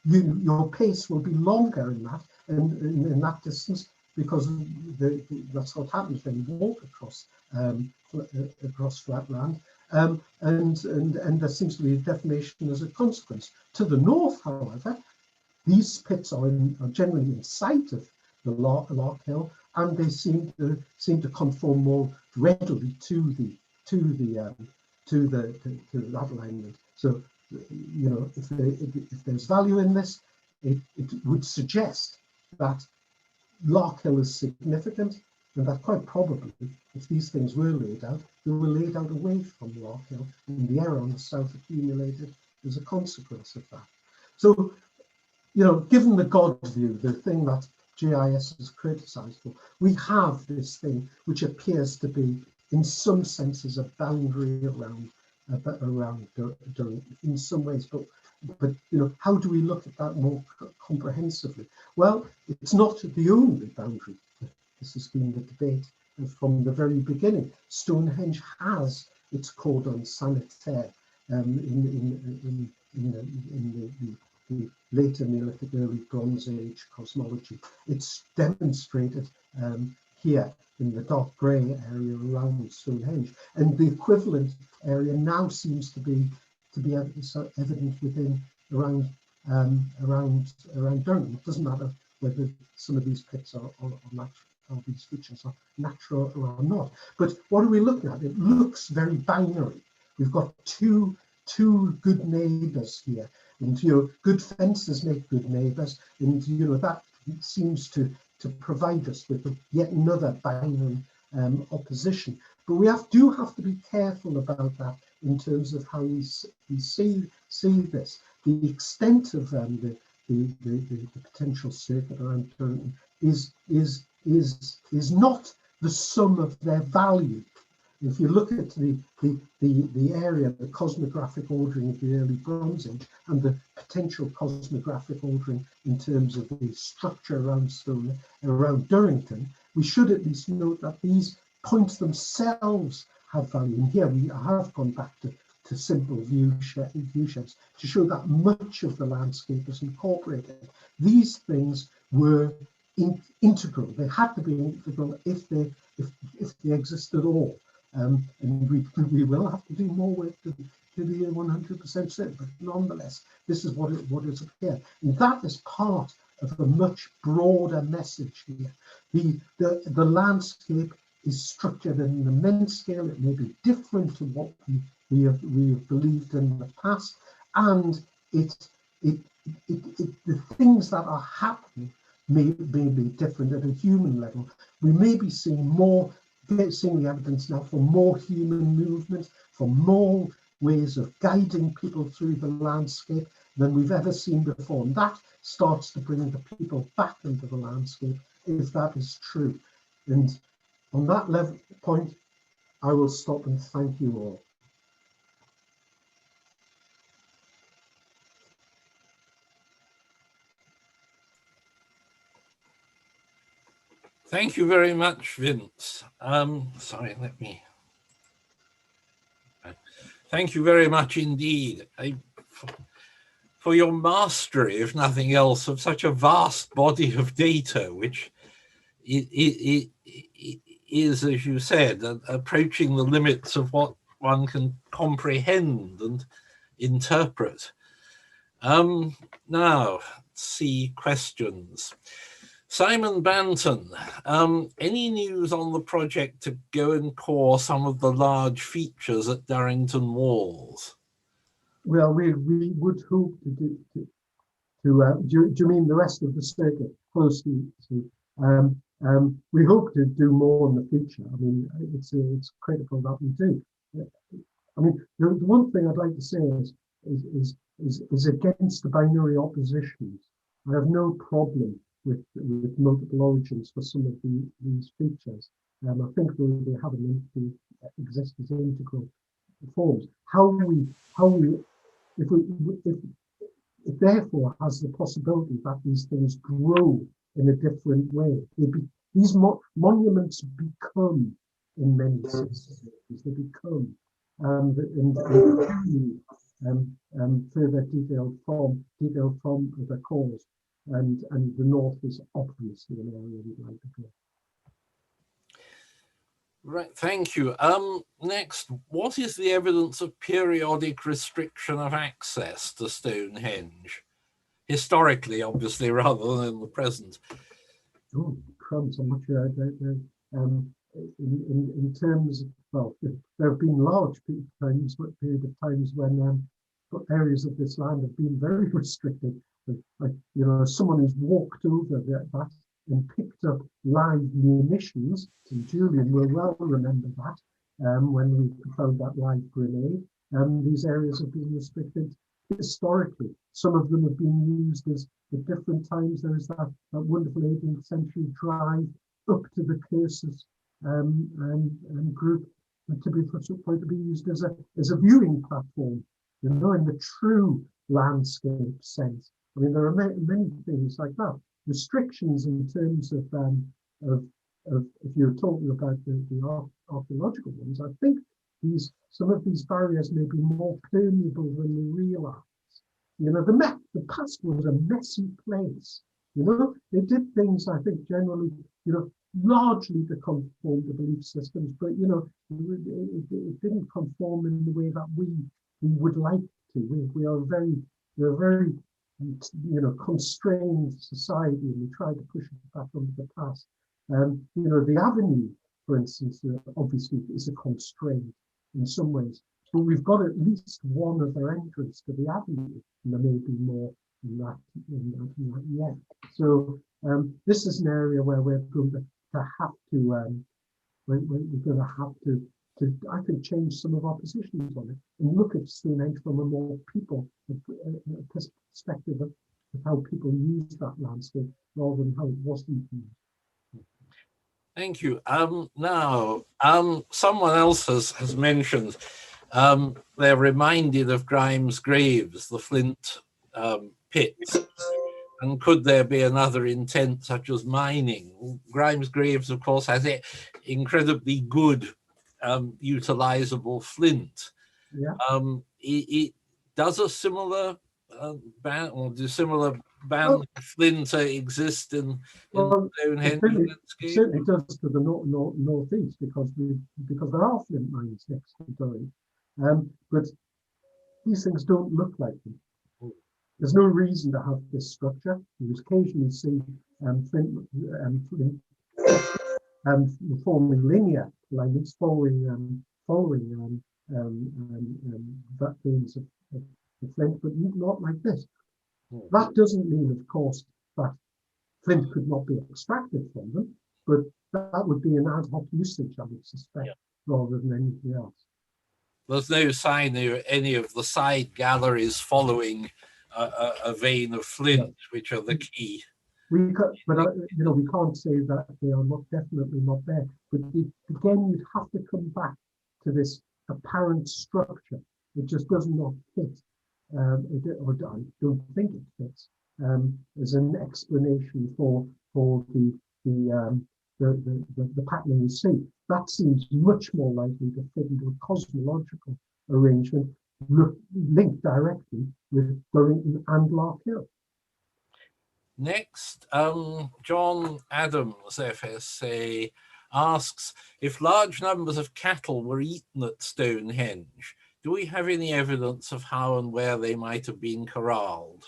Your pace will be longer in that, and in that distance, because that's what happens when you walk across flat land, and there seems to be a deformation as a consequence. To the north, however, these pits are generally in sight of the Larkhill, and they seem to conform more readily to that alignment. So, you know, if there's value in this, it would suggest that Larkhill is significant, and that quite probably, if these things were laid out, they were laid out away from Larkhill, and the error on the south accumulated as a consequence of that. So, you know, given the God view, the thing that GIS is criticised for, we have this thing which appears to be, in some senses, a boundary around Durrington in some ways, but you know, how do we look at that more comprehensively? Well, it's not the only boundary. This has been the debate from the very beginning. Stonehenge has its cordon sanitaire in the later Neolithic, early Bronze Age cosmology. It's demonstrated here in the dark grey area around Stonehenge, and the equivalent area now seems to be evident within around Durrington. It doesn't matter whether some of these pits are natural, or these features are natural or not. But what are we looking at? It looks very binary. We've got two good neighbours here, and you know, good fences make good neighbours, and you know that seems to provide us with yet another binary opposition. But we do have to be careful about that in terms of how we see this. The extent of the potential circuit around Durrington is not the sum of their value. If you look at the area, the cosmographic ordering of the early Bronze Age, and the potential cosmographic ordering in terms of the structure around Durrington, we should at least note that these points themselves have value. And here we have gone back to simple view sheds to show that much of the landscape is incorporated. These things were integral. They had to be integral if they exist at all. And we will have to do more work to be 100% certain, but nonetheless, this is what is up here. And that is part of a much broader message here. The landscape is structured at an immense scale. It may be different to what we have believed in the past, and the things that are happening may be different at a human level. We may be seeing the evidence now for more human movement, for more ways of guiding people through the landscape than we've ever seen before. And that starts to bring the people back into the landscape, if that is true. And on that point, I will stop and thank you all. Thank you very much, Vince. Sorry, let me. Thank you very much indeed for your mastery, if nothing else, of such a vast body of data, which it is, as you said, approaching the limits of what one can comprehend and interpret. Now, let's see questions. Simon Banton, any news on the project to go and core some of the large features at Durrington Walls? Well, we would hope to do you mean the rest of the circuit closely? We hope to do more in the future. I mean, it's critical that we do. I mean, the one thing I'd like to say is against the binary oppositions. I have no problem with multiple origins for some of these features. I think they have to exist as integral forms. It therefore has the possibility that these things grow in a different way. These monuments become, in many senses, they become, further detailed from the cause. And the north is obviously an area we'd like to go. Right, thank you. Next, what is the evidence of periodic restriction of access to Stonehenge? Historically, obviously, rather than in the present. Oh, crumbs. I'm not sure. In terms of, well, there have been large period of times when areas of this land have been very restricted. Like, you know, someone who's walked over that and picked up live munitions, and Julian will well remember that, when we found that live grenade. These areas have been restricted historically. Some of them have been used at different times. There is that wonderful 18th century drive up to the cursus group to be used as a viewing platform, you know, in the true landscape sense. I mean, there are many things like that. Restrictions in terms of if you're talking about the archaeological ones, I think some of these barriers may be more permeable than we realise. You know, the past was a messy place. You know, they did things, I think, generally, you know, largely to conform to belief systems, but, you know, it didn't conform in the way that we would like to. We're a very, you know, constrained society, and we try to push it back onto the past. You know, the avenue, for instance, obviously is a constraint in some ways, but we've got at least one other entrance to the avenue, and there may be more in that yet. So this is an area where we're going to have to, we're going to have to, I think, change some of our positions on it and look at Stonehenge from a more people perspective of how people use that landscape rather than how it wasn't used. Thank you. Now, someone else has mentioned they're reminded of Grimes' graves, the flint pits. And could there be another intent such as mining? Grimes' graves, of course, has an incredibly good utilizable flint. Yeah. It does a similar band, or do similar bands of flint exist in Stonehenge landscape? It certainly does to the northeast because there are flint mines next to Durrington. But these things don't look like them. There's no reason to have this structure. You occasionally see flint forming linear lines, following that veins of flint, but not like this. That doesn't mean, of course, that flint could not be extracted from them, but that would be an ad hoc usage, I would suspect, rather than anything else. There's no sign of any of the side galleries following a vein of flint, which are the key. We can't say that they are definitely not there. But again, you'd have to come back to this apparent structure. It just does not fit, or I don't think it fits as an explanation for the pattern you see. That seems much more likely to fit into a cosmological arrangement linked directly with Durrington and Larkhill. Next, John Adams, FSA, asks, if large numbers of cattle were eaten at Stonehenge, do we have any evidence of how and where they might have been corralled?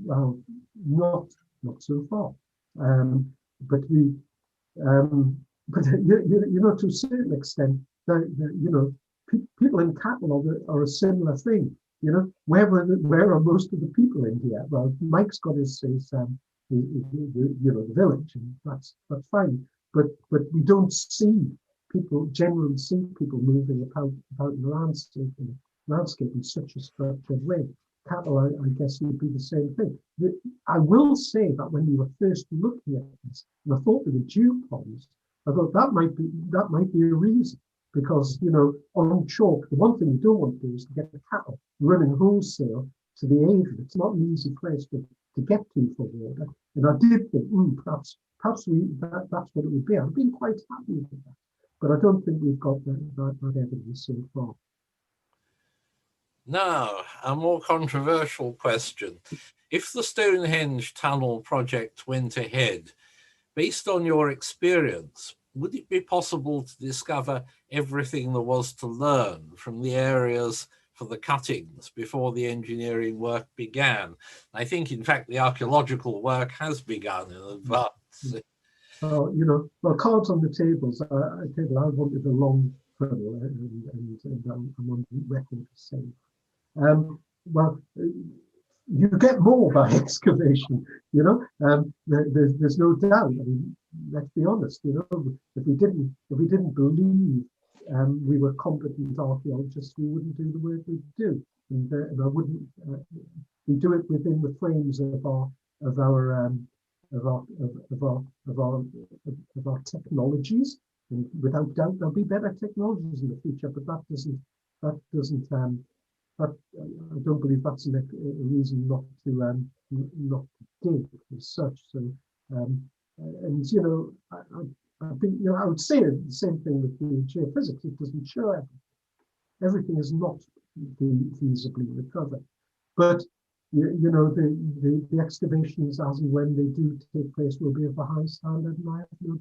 Well, not so far. But you know, to a certain extent, people in cattle are a similar thing. You know, where are most of the people in here? Well, Mike's got his the village, and that's fine. But we don't generally see people moving about in the landscape in such a structured way. Cattle, I guess, would be the same thing. I will say that when we were first looking at this, and I thought they were dew ponds, I thought that might be a reason. Because, you know, on chalk, the one thing you don't want to do is to get the cattle running wholesale to the Adrian. It's not an easy place to get to for water. And I did think, perhaps that's what it would be. I've been quite happy with that. But I don't think we've got that evidence so far. Now, a more controversial question. If the Stonehenge Tunnel project went ahead, based on your experience, would it be possible to discover everything there was to learn from the areas for the cuttings before the engineering work began? I think, in fact, the archaeological work has begun in advance. You know, well, cards on the tables. I wanted a long funnel, and I'm on record to say. Well, you get more by excavation. You know, there's no doubt. I mean, let's be honest. You know, if we didn't believe we were competent archaeologists, we wouldn't do the work we do, and I wouldn't. We do it within the frames of our technologies, and without doubt there'll be better technologies in the future. But that doesn't. But I don't believe that's a reason not to dig as such. So, and you know, I think, you know, I would say the same thing with the geophysics. It doesn't show everything. Everything is not feasibly recovered. But you know, the excavations as and when they do take place will be of a high standard, and I have no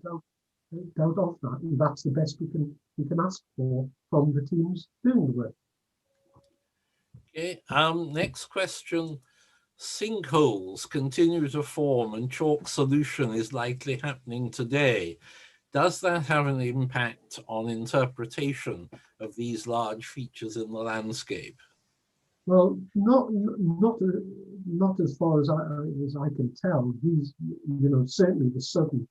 doubt of that. And that's the best we can ask for from the teams doing the work. Okay, next question. Sinkholes continue to form and chalk solution is likely happening today. Does that have an impact on interpretation of these large features in the landscape? Well, not as far as I can tell. These, you know, certainly the southern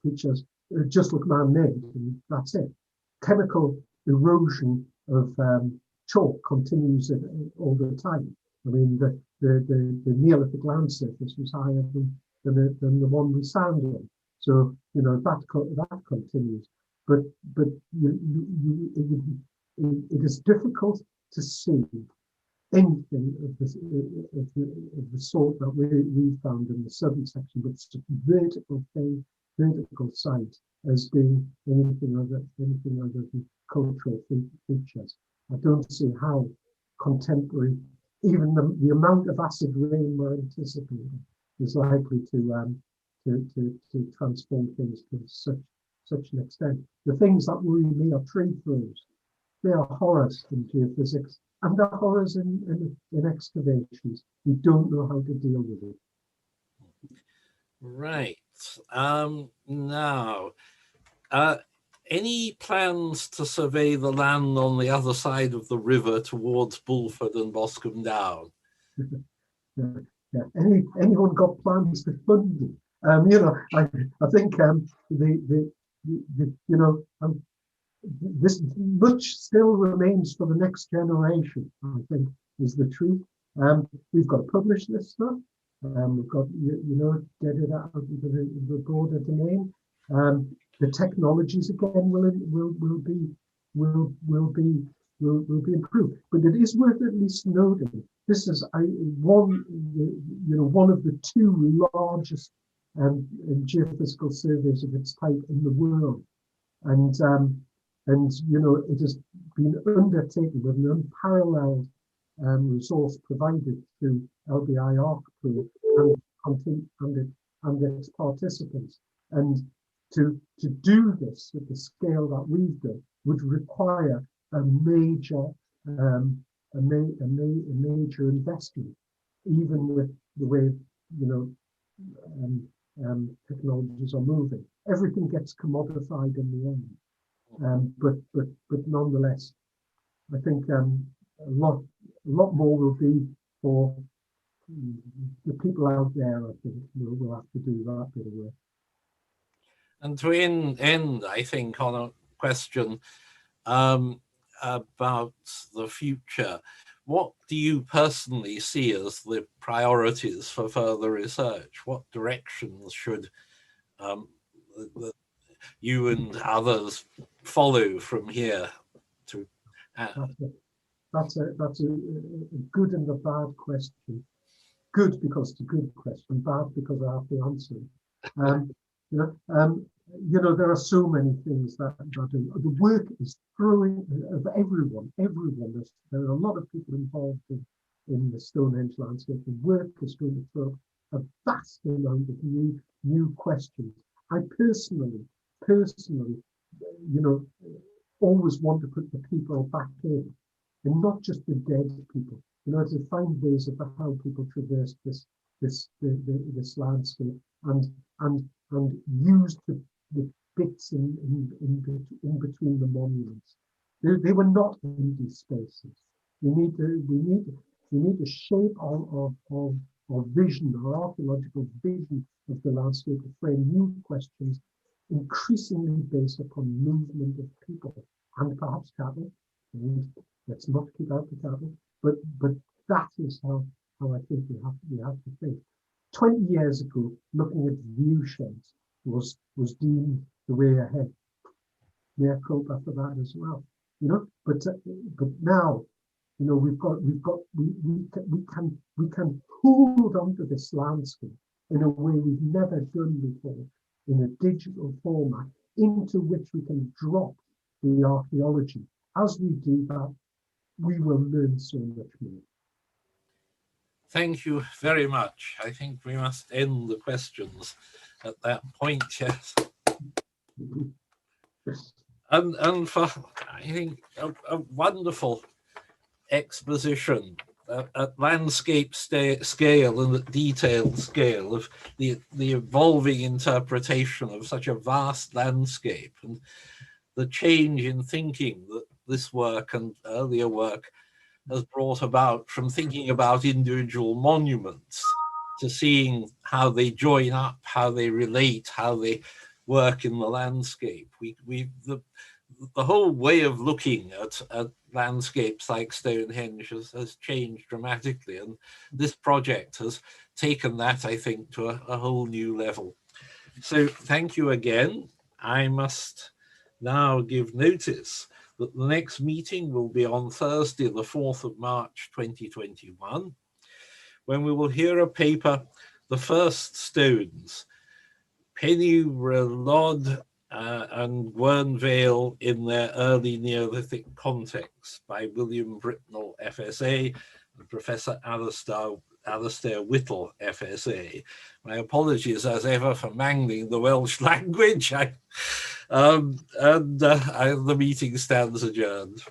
features just look man-made, and that's it. Chemical erosion of chalk continues all the time. I mean, the Neolithic land surface was higher than the one we stand on. So, you know, that continues. But it is difficult to see anything of the sort that we found in the southern section, but vertical site as being anything other than cultural features. I don't see how contemporary, even the amount of acid rain we're anticipating, is likely to transform things to such an extent. The things that worry me are tree throws. They are horrors in geophysics, and they're horrors in excavations. We don't know how to deal with it. Right. Now, any plans to survey the land on the other side of the river towards Bulford and Boscombe Down? Yeah. Anyone got plans to fund it? You know, I think you know, this much still remains for the next generation, I think, is the truth. We've got to publish this stuff. We've got, you know, get it out into the broader domain. The technologies again will be improved. But it is worth at least noting this is one of the two largest geophysical surveys of its type in the world, and you know, it has been undertaken with an unparalleled resource provided through LBI ArcPro and its participants. And to do this at the scale that we've done would require a major investment, even with the way, you know, technologies are moving. Everything gets commodified in the end. But nonetheless, I think a lot more will be for the people out there. I think will have to do that bit of work. And to end, I think, on a question about the future, what do you personally see as the priorities for further research? What directions should you and others follow from here? To that's a good and a bad question. Good because it's a good question. Bad because I have to answer it. You know, there are so many things that the work is throwing of everyone. There are a lot of people involved in the Stonehenge landscape. The work is going to throw a vast amount of new questions. I personally, you know, always want to put the people back in, and not just the dead people. You know, to find ways of how people traverse this landscape and used the bits in between the monuments. They were not empty spaces. We need to shape our vision, our archaeological vision of the landscape to frame new questions, increasingly based upon movement of people and perhaps cattle. And let's not keep out the cattle, but that is how I think we have to think. 20 years ago, looking at view sheds was deemed the way ahead. Mayor culpa for that as well, But now, we can hold onto this landscape in a way we've never done before, in a digital format, into which we can drop the archaeology. As we do that, we will learn so much more. Thank you very much. I think we must end the questions at that point, yes. And for, I think, a wonderful exposition at landscape scale and at detailed scale of the evolving interpretation of such a vast landscape, and the change in thinking that this work and earlier work has brought about, from thinking about individual monuments to seeing how they join up, how they relate, how they work in the landscape. The whole way of looking at landscapes like Stonehenge has changed dramatically, and this project has taken that, I think, to a whole new level. So thank you again. I must now give notice that the next meeting will be on Thursday, the 4th of March, 2021, when we will hear a paper, The First Stones, Penny Relod and Gwernvale in their early Neolithic context, by William Britnell, FSA, and Professor Alastair Whittle, FSA. My apologies as ever for mangling the Welsh language. The meeting stands adjourned.